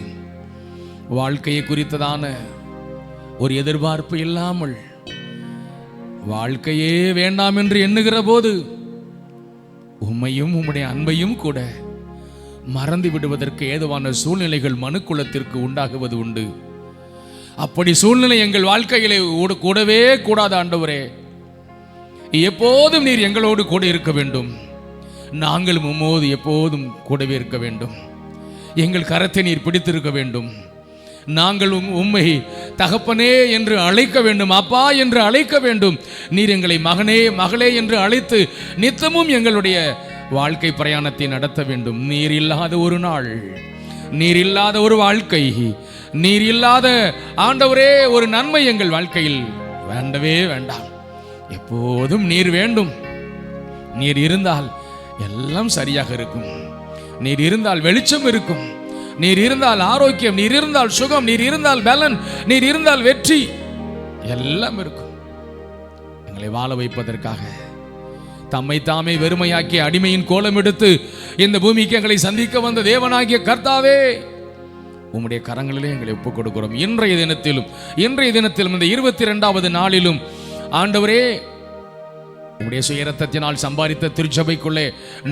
வாழ்க்கையை குறித்ததான ஒரு எதிர்பார்ப்பு இல்லாமல் வாழ்க்கையே வேண்டாம் என்று எண்ணுகிற போது உம்மையும் உம்முடைய அன்பையும் கூட மறந்து விடுவதற்கு ஏதுவான சூழ்நிலைகள் மனுக்குலத்திற்கு உண்டாகுவது உண்டு. அப்படி சூழ்நிலை எங்கள் வாழ்க்கையிலே கூடவே கூடாது ஆண்டவரே. எப்போதும் நீர் எங்களோடு கூட இருக்க வேண்டும், நாங்களும் உம்மோடு எப்போதும் கூடவே இருக்க வேண்டும். எங்கள் கரத்தை நீர் பிடித்திருக்க வேண்டும். நாங்கள் உம்மை தகப்பனே என்று அழைக்க வேண்டும், அப்பா என்று அழைக்க வேண்டும். நீர் எங்களை மகனே மகளே என்று அழைத்து நித்தமும் எங்களுடைய வாழ்க்கை பிரயாணத்தை நடத்த வேண்டும். நீர் இல்லாத ஒரு நாள், நீர் இல்லாத ஒரு வாழ்க்கை, நீர் இல்லாத ஆண்டவரே ஒரு நன்மை எங்கள் வாழ்க்கையில் வேண்டவே வேண்டாம். எப்போதும் நீர் வேண்டும். நீர் இருந்தால் எல்லாம் சரியாக இருக்கும். நீர் இருந்தால் வெளிச்சம் இருக்கும். நீர் இருந்தால் ஆரோக்கியம், நீர் இருந்தால் சுகம், நீர் இருந்தால் பலன், நீர் இருந்தால் வெற்றி, எல்லாம் இருக்கும். எங்களை வாழ வைப்பதற்காக தம்மை தாமே வெறுமையாக்கி அடிமையின் கோலம் எடுத்து இந்த பூமிக்கு எங்களை சந்திக்க வந்த தேவனாகிய கர்த்தாவே, உம்முடைய கரங்களிலே எங்களை ஒப்புக் கொடுக்கிறோம். இன்றைய தினத்திலும் இந்த 22வது நாளிலும் ஆண்டவரே, உம்முடைய சுயரத்தத்தினால் சம்பாதித்த திருச்சபைக்குள்ளே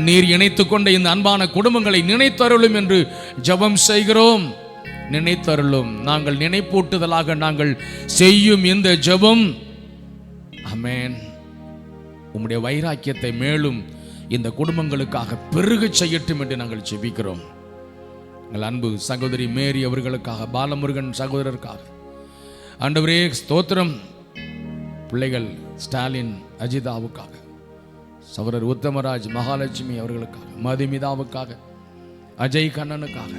நீர் இணைத்துக் கொண்ட இந்த அன்பான குடும்பங்களை நினைத்தருளும் என்று ஜெபம் செய்கிறோம். நினைத்தருளும். நாங்கள் நினைப்பூட்டுதலாக நாங்கள் செய்யும் இந்த ஜெபம், ஆமென், உம்முடைய வைராக்கியத்தை மேலும் இந்த குடும்பங்களுக்காக பெருகச் செய்யட்டும் என்று நாங்கள் ஜெபிக்கிறோம். எங்கள் அன்பு சகோதரி மேரி அவர்களுக்காக, பாலமுருகன் சகோதரருக்காக ஆண்டவரே ஸ்தோத்திரம். பிள்ளைகள் ஸ்டாலின் அஜிதாவுக்காக, சகோதரர் உத்தமராஜ் மகாலட்சுமி அவர்களுக்காக, மதுமிதாவுக்காக, அஜய் கண்ணனுக்காக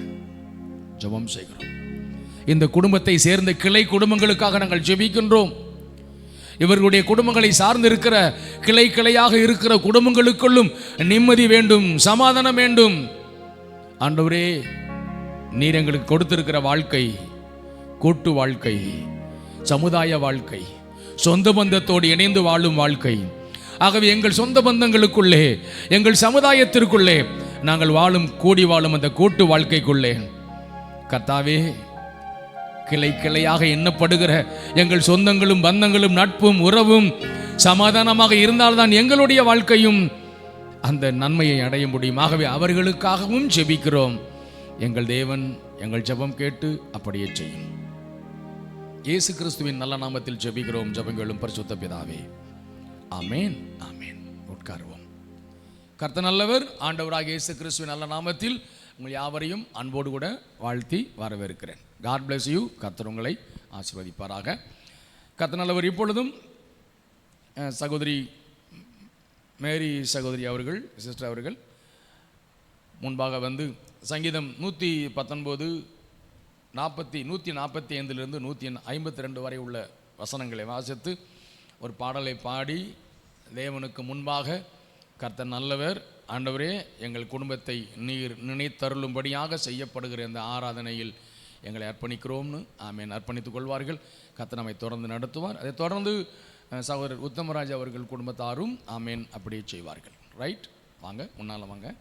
ஜெபம் செய்கிறோம். இந்த குடும்பத்தை சேர்ந்த கிளை குடும்பங்களுக்காக நாங்கள் ஜெபிக்கின்றோம். இவர்களுடைய குடும்பங்களை சார்ந்து இருக்கிற கிளை கிளையாக இருக்கிற குடும்பங்களுக்குள்ளும் நிம்மதி வேண்டும், சமாதானம் வேண்டும். ஆண்டவரே, நீர் எங்களுக்கு கொடுத்திருக்கிற வாழ்க்கை கூட்டு வாழ்க்கை, சமுதாய வாழ்க்கை, சொந்த பந்தத்தோடு இணைந்து வாழும் வாழ்க்கை. ஆகவே எங்கள் சொந்த பந்தங்களுக்குள்ளே, எங்கள் சமுதாயத்திற்குள்ளே நாங்கள் கூடி வாழும் அந்த கூட்டு வாழ்க்கைக்குள்ளே கர்த்தாவே, கிளை கிளையாக எண்ணப்படுகிற எங்கள் சொந்தங்களும் பந்தங்களும் நட்பும் உறவும் சமாதானமாக இருந்தால்தான் எங்களுடைய வாழ்க்கையும் அந்த நன்மையை அடைய முடியும். ஆகவே அவர்களுக்காகவும் ஜெபிக்கிறோம். எங்கள் தேவன் எங்கள் ஜெபம் கேட்டு அப்படியே செய்யும். இயேசு கிறிஸ்துவின் நல்ல நாமத்தில் ஜெபிக்கிறோம். ஜெபங்களும் பரிசுத்த பிதாவே, ஆமேன், ஆமேன். உட்காருவோம். கர்த்தர் நல்லவர். ஆண்டவராக இயேசு கிறிஸ்துவின் நல்ல நாமத்தில் உங்கள் யாவரையும் அன்போடு கூட வாழ்த்தி வரவேற்கிறேன். God bless you. கர்த்தர் உங்களை ஆசீர்வதிப்பாராக. கர்த்தர் நல்லவர். இப்பொழுதும் சகோதரி மேரி சகோதரி அவர்கள், சிஸ்டர் அவர்கள் முன்பாக வந்து சங்கீதம் 119 145 152 வரை உள்ள வசனங்களை வாசித்து ஒரு பாடலை பாடி தேவனுக்கு முன்பாக கர்த்தர் நல்லவர், ஆண்டவரே எங்கள் குடும்பத்தை நீர் நினைத்தருளும்படியாக செய்யப்படுகிற இந்த ஆராதனையில் எங்களை அர்ப்பணிக்கிறோம்னு ஆமேன் அர்ப்பணித்துக் கொள்வார்கள். கர்த்தர் நம்மை தொடர்ந்து நடத்துவார். அதை தொடர்ந்து சகோதரர் உத்தமராஜ் அவர்கள் குடும்பத்தாரும் ஆமேன் அப்படியே செய்வார்கள். ரைட், வாங்க முன்னால் வாங்க.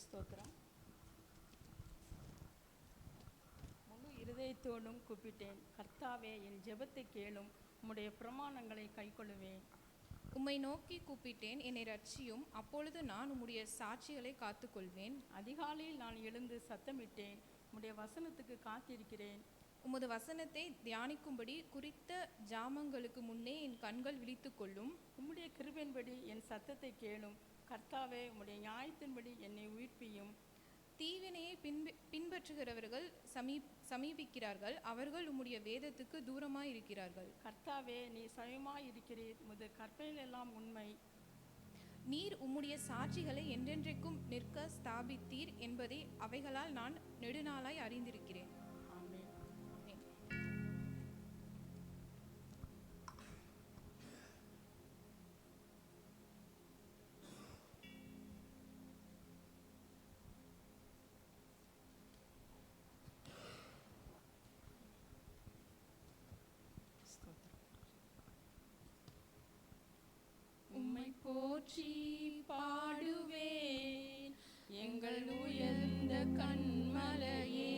ஸ்தோத்திரம். முழு இருதயத்தோடும் கூப்பிட்டேன், கர்த்தாவே என் ஜெபத்தை கேளும், உம்முடைய பிரமாணங்களை கைக்கொள்ளுவேன். உம்மை நோக்கி கூப்பிட்டேன், என்னை ரட்சியும், அப்பொழுது நான் உம்முடைய சாட்சிகளை காத்துக்கொள்வேன். அதிகாலையில் நான் எழுந்து சத்தமிட்டேன், உம்முடைய வசனத்துக்கு காத்திருக்கிறேன். உமது வசனத்தை தியானிக்கும்படி குறித்த ஜாமங்களுக்கு முன்னே என் கண்கள் விழித்துக் கொள்ளும். உம்முடைய கிருபையின்படி என் சத்தத்தை கேளும், கர்த்தாவே உம்முடைய நியாயத்தின்படி என்னை உயிர்ப்பியும். தீவினையை பின்பற்றுகிறவர்கள் சமீபிக்கிறார்கள், அவர்கள் உம்முடைய வேதத்துக்கு தூரமாய் இருக்கிறார்கள். கர்த்தாவே நீ சமயமாய் இருக்கிறீர், உமது கற்பனைகள் எல்லாம் உண்மை. நீர் உம்முடைய சாட்சிகளை என்றென்றைக்கும் நிற்க ஸ்தாபித்தீர் என்பதை அவைகளால் நான் நெடுநாளாய் அறிந்திருக்கிறேன். ஆமென். உம்மை போற்றி பாடுவேன், எங்கள் உயர்ந்த கண்மலையே.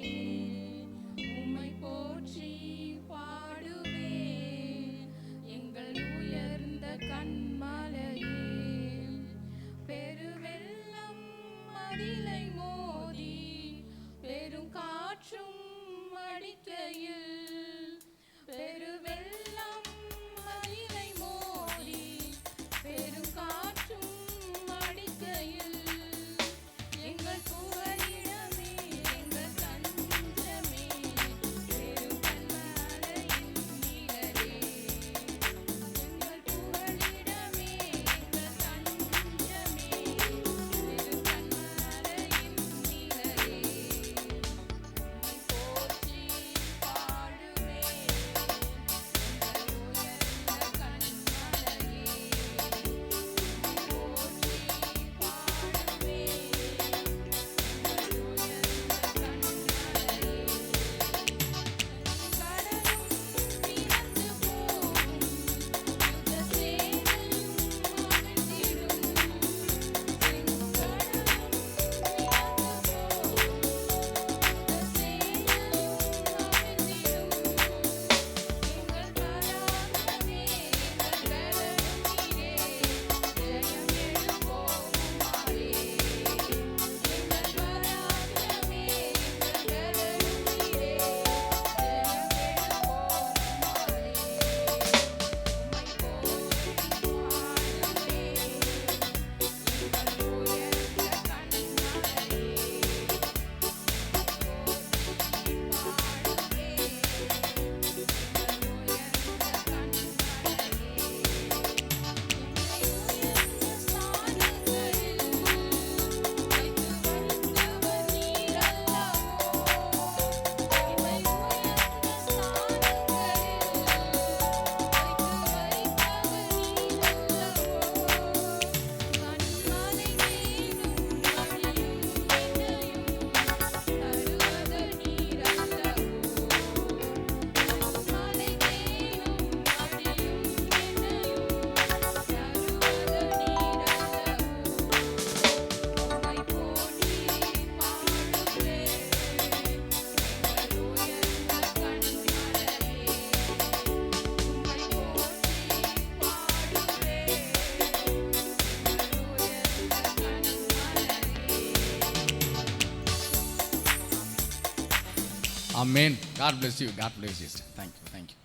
Amen. God bless you. God bless you. Thank you. Thank you.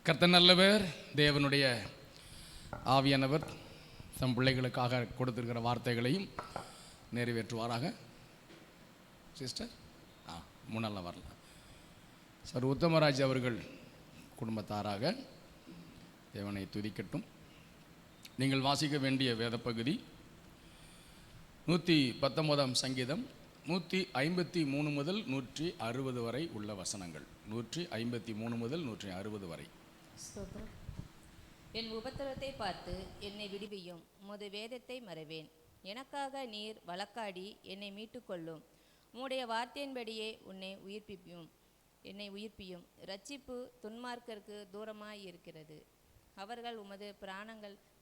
கர்த்தர் நல்லவர். தேவனுடைய ஆவியானவர் தம் பிள்ளைகளுக்காக கொடுத்திருக்கிற வார்த்தைகளையும் நிறைவேற்றுவாராக. சிஸ்டர் முன்னெல்லாம் வரலாம். சார் உத்தமராஜ் அவர்கள் குடும்பத்தாராக தேவனை துதிக்கட்டும். நீங்கள் வாசிக்க வேண்டிய வேத பகுதி 119 சங்கீதம் 153 முதல் 160 வரை உள்ள வசனங்கள். 153 முதல் 160 வரை. ஸ்தோத்திரம். என் உபத்திரத்தை பார்த்து என்னை விடுவியும், உமது வேதத்தை மறவேன். எனக்காக நீர் வழக்காடி என்னை மீட்டுக்கொள்ளும். உம்முடைய வார்த்தையின்படியே என்னை உயிர்ப்பியும். இரட்சிப்பு துன்மார்க்கருக்கு தூரமாய் இருக்கிறது. அவர்கள் உமது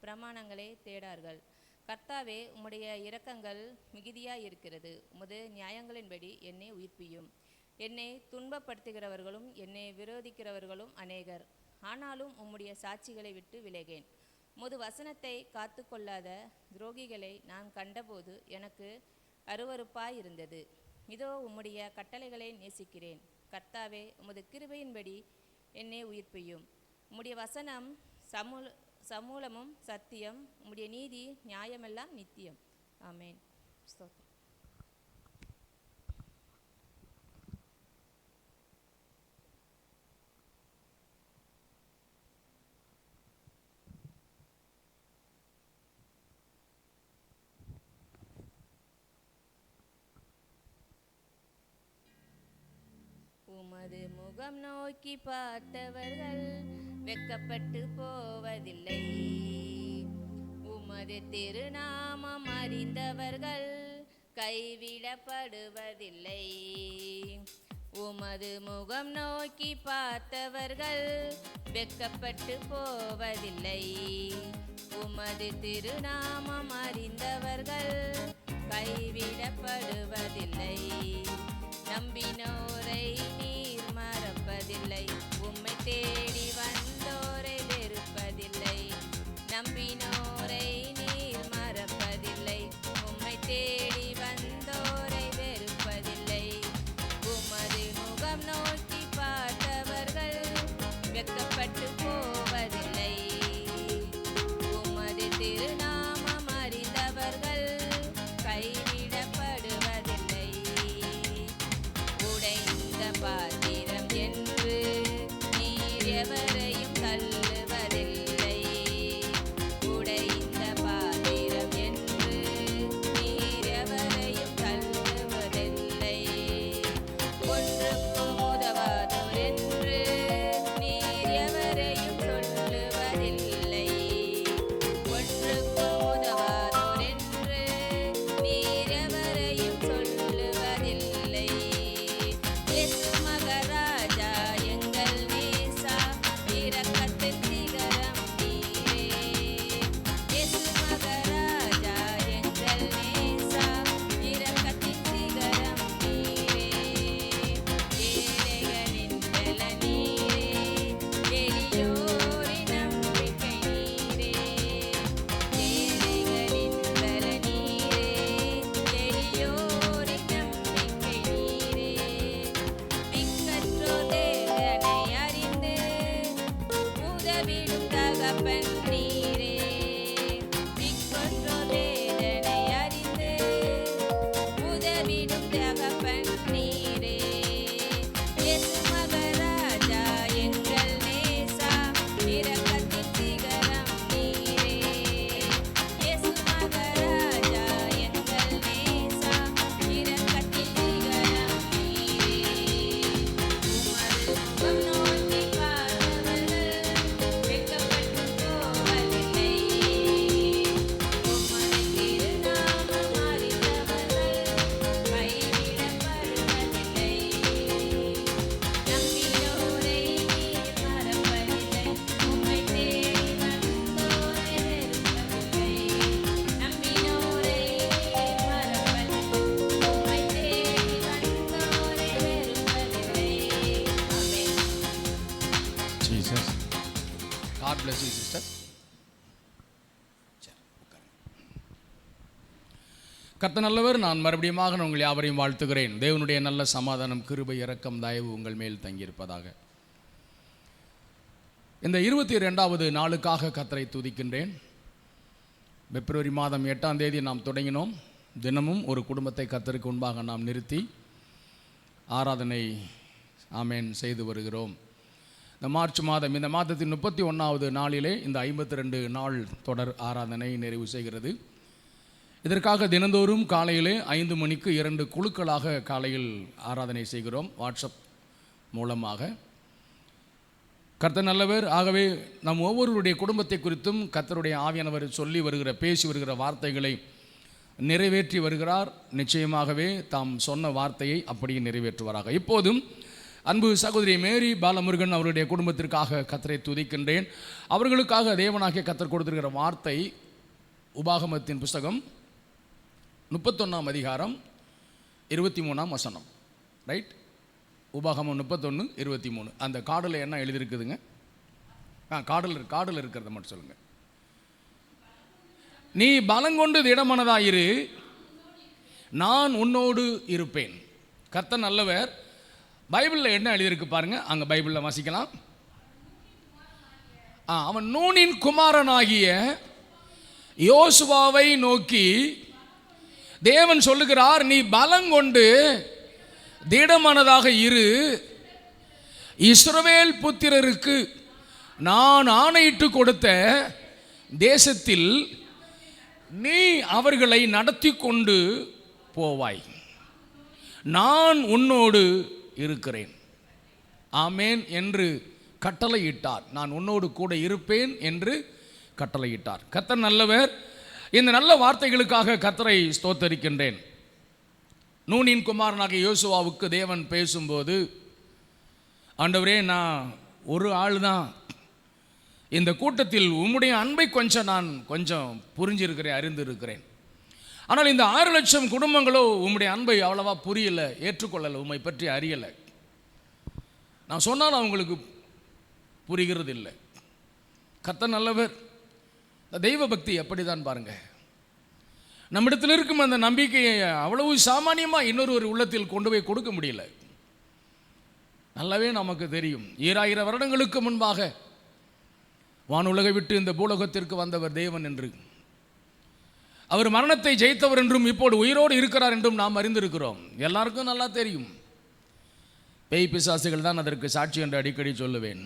பிரமாணங்களே தேடார்கள். கர்த்தாவே, உம்முடைய இரக்கங்கள் மிகுதியாய் இருக்கிறது. உமது நியாயங்களின்படி என்னை உயிர்ப்பியும். என்னை துன்பப்படுத்துகிறவர்களும் என்னை விரோதிக்கிறவர்களும் அநேகர். ஆனாலும் உம்முடைய சாட்சிகளை விட்டு விலகேன். உமது வசனத்தை காத்து கொள்ளாத துரோகிகளை நான் கண்டபோது எனக்கு அருவருப்பாய் இருந்தது. இதோ உம்முடைய கட்டளைகளை நேசிக்கிறேன். கர்த்தாவே, உமது கிருபையின்படி என்னை உயிர்ப்பியும். உம்முடைய வசனம் சமூலமும் சத்தியம். உம்முடைய நீதி நியாயமெல்லாம் நித்தியம். ஆமென். ஸ்தோத்திரம். உமது முகம் நோக்கி பார்த்தவர்கள் வெட்கப்பட்டு போவதில்லை. உமது திருநாமம் அறிந்தவர்கள் கைவிடப்படுவதில்லை. உமது முகம் நோக்கி பார்த்தவர்கள் வெட்கப்பட்டு போவதில்லை. உமது திருநாமம் அறிந்தவர்கள் கைவிடப்படுவதில்லை. நம்பினோரை நீர் மறப்பதில்லை. உம்மை தேடி வந்தோரை வெறுப்பதில்லை. நம்பினோரை நீர் மறப்பதில்லை. உம்மை தேடி வந்தோரை வெறுப்பதில்லை. உமது முகம் நோக்கி பார்த்தவர்கள் வெட்கப்பட்டு போவதில்லை. உமது திருநாமம் அறிந்தவர்கள் கைவிடப்படுவதில்லை. உடைந்த பாத்திரம் என்று நீர் எவரையும் தள்ளுவதில்லை. உடைந்த பாத்திரம் என்று நீர் எவரையும் தள்ளுவதில்லை. ஒன்றுக்கும் உதவாதோர் என்று நீர் எவரையும் சொல்லுவதில்லை. ஒன்றுக்கும் உதவாதோர் என்று நீர் எவரையும் சொல்லுவதில்லை. இயேசு மகராஜா எங்கள் நேசா, இரக்கத்தின் சிகரம் நீரே. இயேசு மகராஜா எங்கள் நேசா, இரக்கத்தின் சிகரம் நீரே. ஏழைகளின் பல நீரே, எளியோரின் நம்பிக்கை நீரே. ஏழைகளின் பல நீரே, எளியோரின் நம்பிக்கை நீரே. திக்கற்றோர் தேவனை அறிந்து உதவிடும் தகப்பன் நீரே. திக்கற்றோர் தேவனை அறிந்து உதவிடும் தகப்பன் நீரே. இயேசு மகராஜா எங்கள் நேசா, இரக்கத்தின் சிகரம் நீரே. இயேசு மகராஜா எங்கள் நேசா, இரக்கத்தின் சிகரம் நீரே. உமது முகம் நோக்கி பார்த்தவர்கள் வெட்கப்பட்டு போவதில்லை. உமது திருநாமம் அறிந்தவர்கள் கைவிடப்படுவதில்லை. நம்பினோரை நீர் மறப்பதில்லை. உம்மை தேடி வந்தோரை வெறுப்பதில்லை. நம்பினோரை நீர் மறப்பதில்லை. உம்மை தேடி வந்தோரை வெறுப்பதில்லை. ஆமென். Jesus. God bless you, sister. சரி, உட்காருங்க. கர்த்தர் நல்லவர். நான் மறுபடியும் உங்கள் யாவரையும் வாழ்த்துகிறேன். தேவனுடைய நல்ல சமாதானம், கிருபை, இரக்கம், தயவு உங்கள் மேல் தங்கியிருப்பதாக. இந்த 22வது நாளுக்காக கர்த்தரை துதிக்கின்றேன். பிப்ரவரி மாதம் 8ஆம் தேதி நாம் தொடங்கினோம். தினமும் ஒரு குடும்பத்தை கர்த்தருக்கு முன்பாக நாம் நிறுத்தி ஆராதனை ஆமேன் செய்து வருகிறோம். இந்த மார்ச் மாதம், இந்த மாதத்தின் 31வது நாளிலே இந்த 52 நாள் தொடர் ஆராதனை நிறைவு செய்கிறது. இதற்காக தினந்தோறும் காலையிலே 5 மணிக்கு 2 குழுக்களாக காலையில் ஆராதனை செய்கிறோம், வாட்ஸ்அப் மூலமாக. கர்த்தர் நல்லவர். ஆகவே நம் ஒவ்வொருவருடைய குடும்பத்தை குறித்தும் கர்த்தருடைய ஆவியானவர் சொல்லி வருகிற, பேசி வருகிற வார்த்தைகளை நிறைவேற்றி வருகிறார். நிச்சயமாகவே தாம் சொன்ன வார்த்தையை அப்படியே நிறைவேற்றுவாராக. இப்போதும் அன்பு சகோதரி மேரி பாலமுருகன் அவருடைய குடும்பத்திற்காக கர்த்தரை துதிக்கின்றேன். அவர்களுக்காக தேவனாகிய கர்த்தர் கொடுத்திருக்கிற வார்த்தை உபாகமத்தின் புஸ்தகம் 31ஆம் அதிகாரம் 23ஆம் வசனம். ரைட், உபாகமம் 31:23. அந்த கார்டில் என்ன எழுதியிருக்குதுங்க? கார்டில் இருக்கிறத மட்டும் சொல்லுங்கள். நீ பலங்கொண்டு திடமனதாயிரு, நான் உன்னோடு இருப்பேன். கர்த்தர் நல்லவர். பைபிளில் என்ன எழுதியிருக்கு பாருங்க, அங்கே பைபிளில் வாசிக்கலாம். அவன் நூனின் குமாரனாகிய யோசுவாவை நோக்கி தேவன் சொல்லுகிறார், நீ பலங்கொண்டு திடமனதாக இரு, இஸ்ரவேல் புத்திரருக்கு நான் ஆணையிட்டு கொடுத்த தேசத்தில் நீ அவர்களை நடத்தி கொண்டு போவாய், நான் உன்னோடு இருக்கிறேன். ஆமேன் என்று கட்டளையிட்டார். நான் உன்னோடு கூட இருப்பேன் என்று கட்டளையிட்டார். கர்த்தர் நல்லவர். இந்த நல்ல வார்த்தைகளுக்காக கர்த்தரை ஸ்தோத்தரிக்கின்றேன். நூனின் குமாரனாகிய யோசுவாவுக்கு தேவன் பேசும்போது, ஆண்டவரே, நான் ஒரு ஆள் தான், இந்த கூட்டத்தில் உம்முடைய அன்பை நான் கொஞ்சம் புரிஞ்சிருக்கிறேன், அறிந்திருக்கிறேன். ஆனால் இந்த 6 லட்சம் குடும்பங்களோ உம்முடைய அன்பை அவ்வளவா புரியலை, ஏற்றுக்கொள்ளலை, உம்மை பற்றி அறியலை. நான் சொன்னால் அவங்களுக்கு புரிகிறது இல்லை. கர்த்தர் நல்லவர். தெய்வ பக்தி அப்படி தான் பாருங்க. நம்மிடத்தில் இருக்கும் அந்த நம்பிக்கையை அவ்வளவு சாமானியமாக இன்னொரு உள்ளத்தில் கொண்டு போய் கொடுக்க முடியல. நல்லாவே நமக்கு தெரியும், 2000 வருடங்களுக்கு முன்பாக வானுலகை விட்டு இந்த பூலோகத்திற்கு வந்தவர் தேவன் என்று, அவர் மரணத்தை ஜெயித்தவர் என்றும் இப்போது உயிரோடு இருக்கிறார் என்றும் நாம் அறிந்திருக்கிறோம். எல்லாருக்கும் நல்லா தெரியும். பேய் பிசாசுகள் தான் அதற்கு சாட்சி என்று அடிக்கடி சொல்லுவேன்.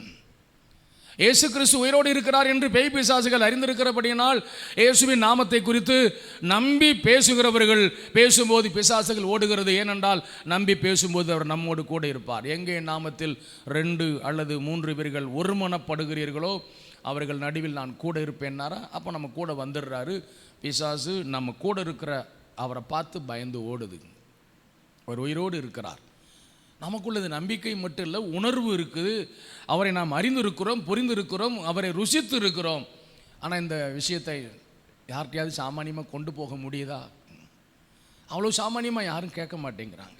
இயேசு கிறிஸ்து உயிரோடு இருக்கிறார் என்று பேய் பிசாசுகள் அறிந்திருக்கிறபடியினால் இயேசுவின் நாமத்தை குறித்து நம்பி பேசுகிறவர்கள் பேசும்போது பிசாசுகள் ஓடுகிறது. ஏனென்றால் நம்பி பேசும்போது அவர் நம்மோடு கூட இருப்பார். எங்கே நாமத்தில் 2 அல்லது 3 பேர்கள் ஒருமனப்படுகிறீர்களோ அவர்கள் நடுவில் நான் கூட இருப்பேன்னாரா. அப்போ நம்ம கூட வந்துடுறாரு. பிசாசு நம்ம கூட இருக்கிற அவரை பார்த்து பயந்து ஓடுது. அவர் உயிரோடு இருக்கிறார். நமக்குள்ளது நம்பிக்கை மட்டும் இல்லை, உணர்வு இருக்குது. அவரை நாம் அறிந்திருக்கிறோம், புரிந்திருக்கிறோம், அவரை ருசித்து இருக்கிறோம். ஆனால் இந்த விஷயத்தை யார்கிட்டையாவது சாமானியமாக கொண்டு போக முடியுதா? அவ்வளோ சாமானியமாக யாரும் கேட்க மாட்டேங்கிறாங்க.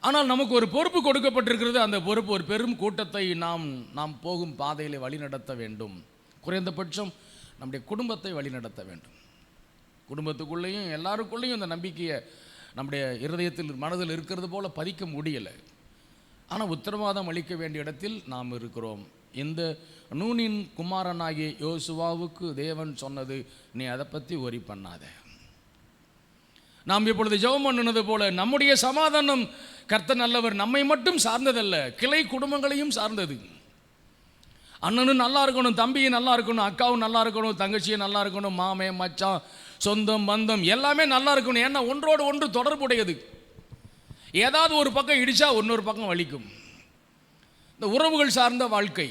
ஆனால் நமக்கு ஒரு பொறுப்பு கொடுக்கப்பட்டிருக்கிறது. அந்த பொறுப்பு ஒரு பெரும் கூட்டத்தை நாம் போகும் பாதையில் வழிநடத்த வேண்டும். குறைந்தபட்சம் நம்முடைய குடும்பத்தை வழிநடத்த வேண்டும். குடும்பத்துக்குள்ளேயும் எல்லாருக்குள்ளேயும் இந்த நம்பிக்கையை நம்முடைய இருதயத்தில் மனதில் இருக்கிறது போல பதிக்க முடியலை. ஆனால் உத்தரவாதம் அளிக்க வேண்டிய இடத்தில் நாம் இருக்கிறோம். இந்த நூனின் குமாரனாகிய யோசுவாவுக்கு தேவன் சொன்னது, நீ அதை பற்றி ஒரி பண்ணாத. நாம் இப்பொழுது ஜெபம் பண்ணினது போல நம்முடைய சமாதானம் கர்த்தர் நல்லவர் நம்மை மட்டும் சார்ந்ததல்ல, கிளை குடும்பங்களையும் சார்ந்தது. அண்ணனும் நல்லா இருக்கணும், தம்பியும் நல்லா இருக்கணும், அக்காவும் நல்லா இருக்கணும், தங்கச்சியும் நல்லா இருக்கணும், மாமே மச்சான் சொந்தம் பந்தம் எல்லாமே நல்லா இருக்கணும். ஏன்னா ஒன்றோடு ஒன்று தொடர்புடையது. ஏதாவது ஒரு பக்கம் இடிச்சா இன்னொரு பக்கம் வலிக்கும். இந்த உறவுகள் சார்ந்த வாழ்க்கை.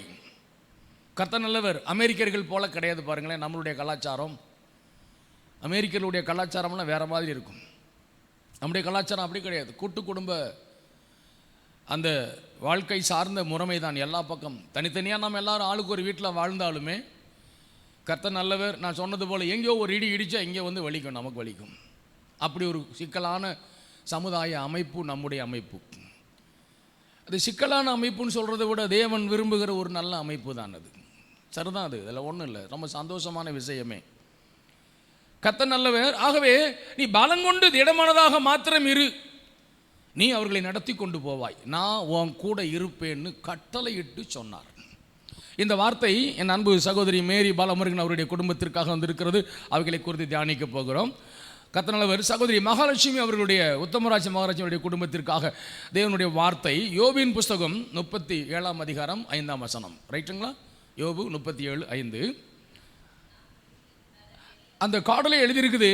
கர்த்தர் நல்லவர். அமெரிக்கர்கள் போல கிடையாது பாருங்களேன் நம்மளுடைய கலாச்சாரம். அமெரிக்கர்களுடைய கலாச்சாரம்லாம் வேற மாதிரி இருக்கும். நம்முடைய கலாச்சாரம் அப்படி கிடையாது. கூட்டு குடும்ப அந்த வாழ்க்கை சார்ந்த முறைமை தான் எல்லா பக்கம். தனித்தனியாக நம்ம எல்லாரும் ஆளுக்கு ஒரு வீட்டில் வாழ்ந்தாலுமே கர்த்தர் நல்லவர். நான் சொன்னது போல் எங்கேயோ ஒரு இடிச்சா இங்கே வந்து வலிக்கும், நமக்கு வலிக்கும். அப்படி ஒரு சிக்கலான சமுதாய அமைப்பு நம்முடைய அமைப்பு. அது சிக்கலான அமைப்புன்னு சொல்கிறத விட தேவன் விரும்புகிற ஒரு நல்ல அமைப்பு தான் அது. சரிதான், அது அதில் ஒன்றும் இல்லை, ரொம்ப சந்தோஷமான விஷயமே. கர்த்தர் நல்லவர். ஆகவே நீ பலங்கொண்டு திடமானதாக மாத்திரம் இரு, நீ அவர்களை நடத்தி கொண்டு போவாய், நான் உன் கூட இருப்பேன்னு கட்டளையிட்டு சொன்னார். இந்த வார்த்தை என் அன்பு சகோதரி மேரி பாலமுருகன் அவருடைய குடும்பத்திற்காக வந்திருக்கிறது. அவைகளை குறித்து தியானிக்க போகிறோம். கர்த்தர் நல்லவர். சகோதரி மகாலட்சுமி அவர்களுடைய உத்தமராஜ மகாலட்சுமியுடைய குடும்பத்திற்காக தேவனுடைய வார்த்தை யோபின் புஸ்தகம் 37 அதிகாரம் 5ஆம் வசனம். ரைட்டுங்களா? யோபு 37:5. அந்த காடலை எழுதியிருக்குது,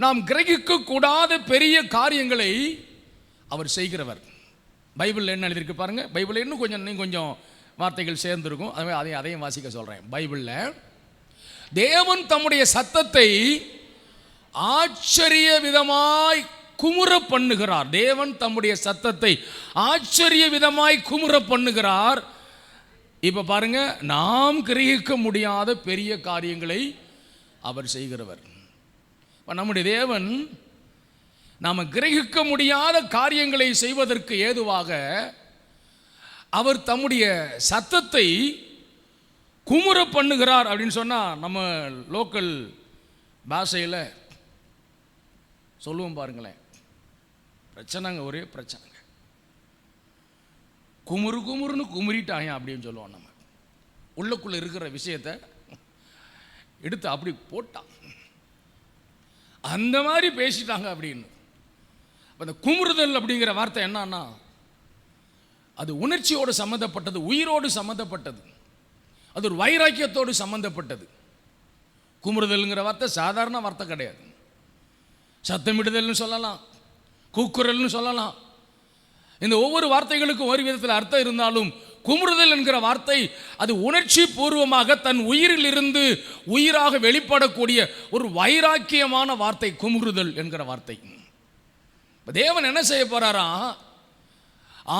நாம் கிரகிக்க கூடாத பெரிய காரியங்களை அவர் செய்கிறவர். பைபிள் என்ன எழுதியிருக்கு பாருங்க. பைபிள் இன்னும் கொஞ்சம் வார்த்தைகள் சேர்ந்திருக்கும், அதையும் வாசிக்க சொல்றேன். பைபிள்ல தேவன் தம்முடைய சத்தத்தை ஆச்சரிய விதமாய் குமுற பண்ணுகிறார். தேவன் தம்முடைய சத்தத்தை ஆச்சரிய விதமாய் குமுற பண்ணுகிறார். இப்ப பாருங்க, நாம் கிரகிக்க முடியாத பெரிய காரியங்களை அவர் செய்கிறவர். நம்முடைய தேவன் நாம் கிரகிக்க முடியாத காரியங்களை செய்வதற்கு ஏதுவாக அவர் தம்முடைய சத்தத்தை குமுற பண்ணுகிறார் அப்படின்னு சொன்னா, நம்ம லோக்கல் பாஷையில் சொல்லுவோம் பாருங்களேன், பிரச்சனைங்க, ஒரே பிரச்சனைங்க, குமுறுன்னு குமுறிட்டாங்க அப்படின்னு சொல்லுவோம். நம்ம உள்ளுக்குள்ள இருக்கிற விஷயத்தை எடுத்து அப்படி போட்டான், அந்த மாதிரி பேசிட்டாங்க அப்படின்னு. அந்த குமுறுதல் அப்படிங்கிற வார்த்தை என்னன்னா, அது உணர்ச்சியோடு சம்மந்தப்பட்டது, உயிரோடு சம்மந்தப்பட்டது, அது ஒரு வைராக்கியத்தோடு சம்மந்தப்பட்டது. குமுறுதல்ங்கிற வார்த்தை சாதாரண வார்த்தை கிடையாது. சத்தமிடுதல்னு சொல்லலாம், கூக்குரல்னு சொல்லலாம். இந்த ஒவ்வொரு வார்த்தைகளுக்கும் ஒரு விதத்தில் அர்த்தம் இருந்தாலும், குமுறுதல் என்கிற வார்த்தை அது உணர்ச்சி பூர்வமாக தன் உயிரில் இருந்து உயிராக வெளிப்படக்கூடிய ஒரு வைராக்கியமான வார்த்தை குமுறுதல் என்கிற வார்த்தை. தேவன் என்ன செய்ய போறாரா,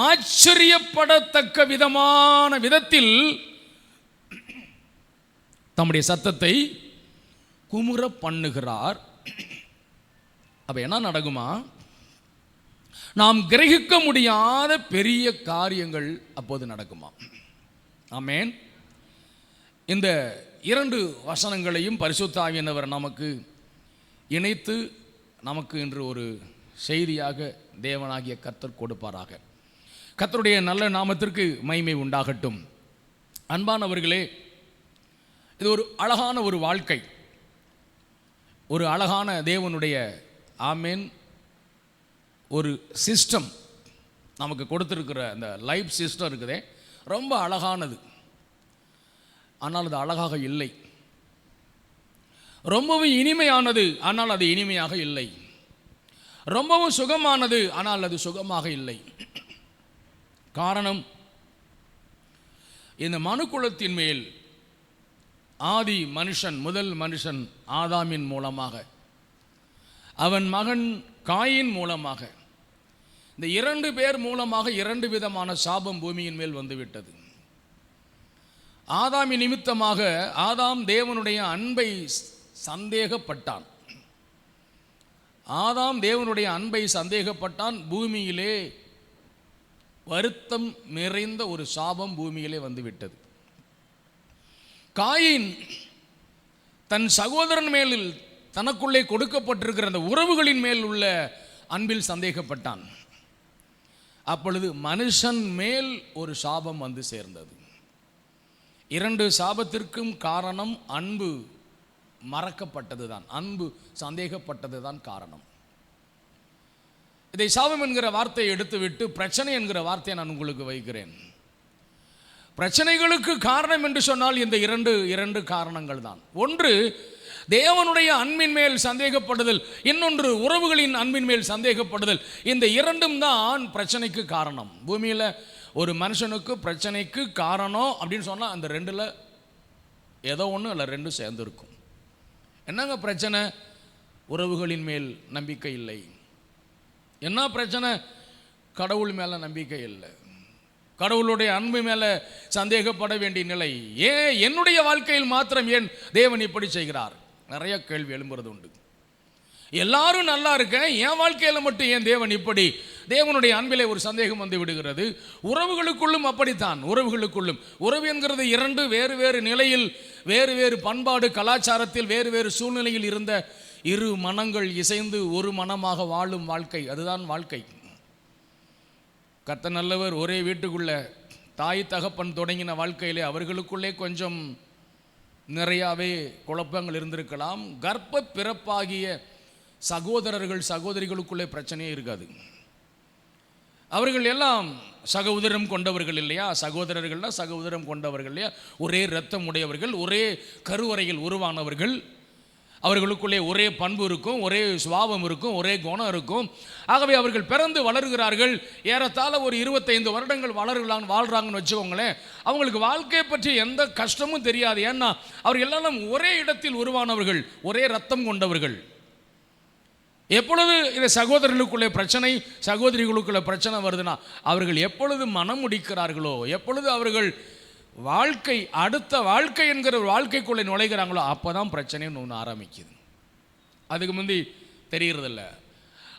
ஆச்சரியப்படத்தக்க விதமான விதத்தில் தம்முடைய சத்தத்தை குமுற பண்ணுகிறார். அப்ப என்ன நடக்குமா, நாம் கிரகிக்க முடியாத பெரிய காரியங்கள் அப்போது நடக்குமா. ஆமென். இந்த 2 வசனங்களையும் பரிசுத்த ஆவியானவர் நமக்கு இணைத்து நமக்கு இன்று ஒரு செய்தியாக தேவனாகிய கர்த்தர் கொடுப்பாராக. கர்த்தருடைய நல்ல நாமத்திற்கு மகிமை உண்டாகட்டும். அன்பானவர்களே, இது ஒரு அழகான ஒரு வாழ்க்கை, ஒரு அழகான தேவனுடைய ஆமென் ஒரு சிஸ்டம் நமக்கு கொடுத்துருக்கிற அந்த லைஃப் சிஸ்டம் இருக்குதே, ரொம்ப அழகானது. ஆனால் அது அழகாக இல்லை. ரொம்பவும் இனிமையானது, ஆனால் அது இனிமையாக இல்லை. ரொம்பவும் சுகமானது, ஆனால் அது சுகமாக இல்லை. காரணம், இந்த மனுக்குலத்தின் மேல் ஆதி மனுஷன், முதல் மனுஷன் ஆதாமின் மூலமாக, அவன் மகன் காயின் மூலமாக, இந்த 2 பேர் மூலமாக 2 விதமான சாபம் பூமியின் மேல் வந்துவிட்டது. ஆதாமின் நிமித்தமாக ஆதாம் தேவனுடைய அன்பை சந்தேகப்பட்டான். ஆதாம் தேவனுடைய அன்பை சந்தேகப்பட்டான். பூமியிலே வருத்தம் நிறைந்த ஒரு சாபம் பூமியிலே வந்துவிட்டது. காயின் தன் சகோதரன் மேலில் தனக்குள்ளே கொடுக்கப்பட்டிருக்கிற அந்த உறவுகளின் மேல் உள்ள அன்பில் சந்தேகப்பட்டான். அப்பொழுது மனுஷன் மேல் ஒரு சாபம் வந்து சேர்ந்தது. 2 சாபத்திற்கும் காரணம் அன்பு மறக்கப்பட்டது தான், அன்பு சந்தேகப்பட்டது தான் காரணம். இதை சாபம் என்கிற வார்த்தையை எடுத்துவிட்டு பிரச்சனை என்கிற வார்த்தையை நான் உங்களுக்கு வைக்கிறேன். பிரச்சனைகளுக்கு காரணம் என்று சொன்னால் இந்த இரண்டு காரணங்கள் தான். ஒன்று தேவனுடைய அன்பின் மேல் சந்தேகப்படுதல், இன்னொன்று உறவுகளின் அன்பின் மேல் சந்தேகப்படுதல். இந்த 2ம் தான் பிரச்சனைக்கு காரணம். பூமியில் ஒரு மனுஷனுக்கு பிரச்சனைக்கு காரணம் அப்படின்னு சொன்னால் அந்த 2ல் ஏதோ ஒன்று இல்லை 2 சேர்ந்து இருக்கும். என்னங்க பிரச்சனை? உறவுகளின் மேல் நம்பிக்கை இல்லை. என்ன பிரச்சனை? கடவுள் மேலே நம்பிக்கை இல்லை, கடவுளுடைய அன்பு மேலே சந்தேகப்பட வேண்டிய நிலை. ஏன் என்னுடைய வாழ்க்கையில் மாத்திரம் ஏன் தேவன் இப்படி செய்கிறார்? நிறைய கேள்வி எழும்புறது உண்டு. எல்லாரும் நல்லா இருக்கேன், என் வாழ்க்கையில் மட்டும் ஏன் தேவன் இப்படி? தேவனுடைய அன்பிலே ஒரு சந்தேகம் வந்து விடுகிறது. உறவுகளுக்குள்ளும் அப்படித்தான். உறவு என்கிறது 2 வேறு வேறு நிலையில், வேறு வேறு பண்பாடு கலாச்சாரத்தில், வேறு வேறு சூழ்நிலையில் இருந்த இரு மனங்கள் இசைந்து ஒரு மனமாக வாழும் வாழ்க்கை, அதுதான் வாழ்க்கை. கர்த்தர் நல்லவர். ஒரே வீட்டுக்குள்ள தாய் தகப்பன் தொடங்கின வாழ்க்கையிலே அவர்களுக்குள்ளே கொஞ்சம் நிறையாவே குழப்பங்கள் இருந்திருக்கலாம். கர்ப்ப பிறப்பாகிய சகோதரர்கள் சகோதரிகளுக்குள்ளே பிரச்சனையே இருக்காது. அவர்கள் எல்லாம் சகோதரம் கொண்டவர்கள் இல்லையா? சகோதரர்கள்னா சகோதரம் கொண்டவர்கள் இல்லையா? ஒரே இரத்தம் உடையவர்கள், ஒரே கருவறையில் உருவானவர்கள். அவர்களுக்குள்ளே ஒரே பண்பு இருக்கும், ஒரே சுபாவம் இருக்கும், ஒரே குணம் இருக்கும். ஆகவே அவர்கள் பிறந்து வளர்கிறார்கள். ஏறத்தாழ ஒரு 25 வருடங்கள் வாழ்கிறாங்கன்னு வச்சுக்கோங்களேன். அவங்களுக்கு வாழ்க்கையை பற்றி எந்த கஷ்டமும் தெரியாது. ஏன்னா அவர்கள் எல்லாம் ஒரே இடத்தில் உருவானவர்கள், ஒரே ரத்தம் கொண்டவர்கள். எப்பொழுது இந்த சகோதரர்களுக்குள்ளே பிரச்சனை, சகோதரிகளுக்குள்ளே பிரச்சனை வருதுன்னா அவர்கள் எப்பொழுது மனம் முடிக்கிறார்களோ, எப்பொழுது அவர்கள் வாழ்க்கை அடுத்த வாழ்க்கை என்கிற ஒரு வாழ்க்கைக்குள்ளே நுழைகிறாங்களோ அப்போ தான் பிரச்சனைன்னு ஒன்று ஆரம்பிக்குது. அதுக்கு முந்தி தெரிகிறதில்ல.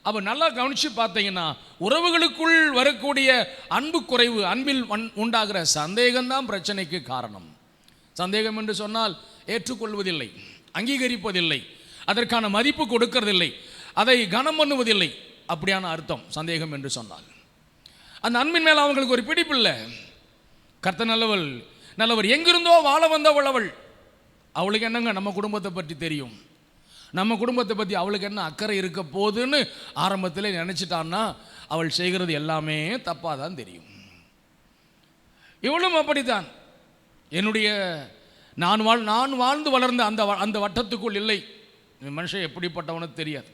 அப்போ நல்லா கவனித்து பார்த்தீங்கன்னா உறவுகளுக்குள் வரக்கூடிய அன்பு குறைவு, அன்பில் உண்டாகிற சந்தேகம்தான் பிரச்சனைக்கு காரணம். சந்தேகம் என்று சொன்னால் ஏற்றுக்கொள்வதில்லை, அங்கீகரிப்பதில்லை, அதற்கான மதிப்பு கொடுக்கறதில்லை, அதை கனம் பண்ணுவதில்லை, அப்படியான அர்த்தம் சந்தேகம் என்று சொன்னால். அந்த அன்பின் மேலே அவங்களுக்கு ஒரு பிடிப்பு இல்லை. கர்த்தர் நல்லவர். எங்கிருந்தோ வாழ வந்தவள் அவள். அவளுக்கு என்னங்க நம்ம குடும்பத்தை பற்றி தெரியும், நம்ம குடும்பத்தை பற்றி அவளுக்கு என்ன அக்கறை இருக்க போகுதுன்னு ஆரம்பத்தில் நினச்சிட்டான்னா அவள் செய்கிறது எல்லாமே தப்பாக தான் தெரியும். இவளும் அப்படித்தான். என்னுடைய நான் வாழ்ந்து வளர்ந்த அந்த வட்டத்துக்குள் இல்லை. மனுஷன் எப்படிப்பட்டவனோ தெரியாது,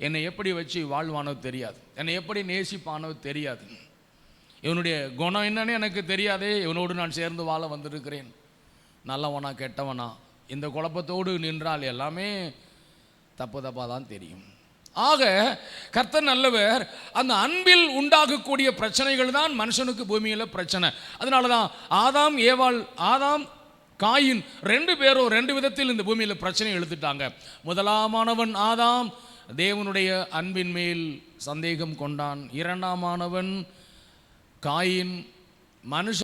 என்னை எப்படி வச்சு வாழ்வானோ தெரியாது, என்னை எப்படி நேசிப்பானோ தெரியாது, இவனுடைய குணம் என்னன்னு எனக்கு தெரியாதே, இவனோடு நான் சேர்ந்து வாழ வந்திருக்கிறேன், நல்லவனா கெட்டவனா, இந்த குழப்பத்தோடு நின்றால் எல்லாமே தப்பாக தான் தெரியும். ஆக கர்த்தர் நல்லவர். அந்த அன்பில் உண்டாகக்கூடிய பிரச்சனைகள் தான் மனுஷனுக்கு பூமியில் பிரச்சனை. அதனால தான் ஆதாம் காயின் 2 பேரும் 2 விதத்தில் இந்த பூமியில் பிரச்சனை எழுதிட்டாங்க. முதலாமானவன் ஆதாம் தேவனுடைய அன்பின் மேல் சந்தேகம் கொண்டான். இரண்டாமானவன் காயின் மனுஷ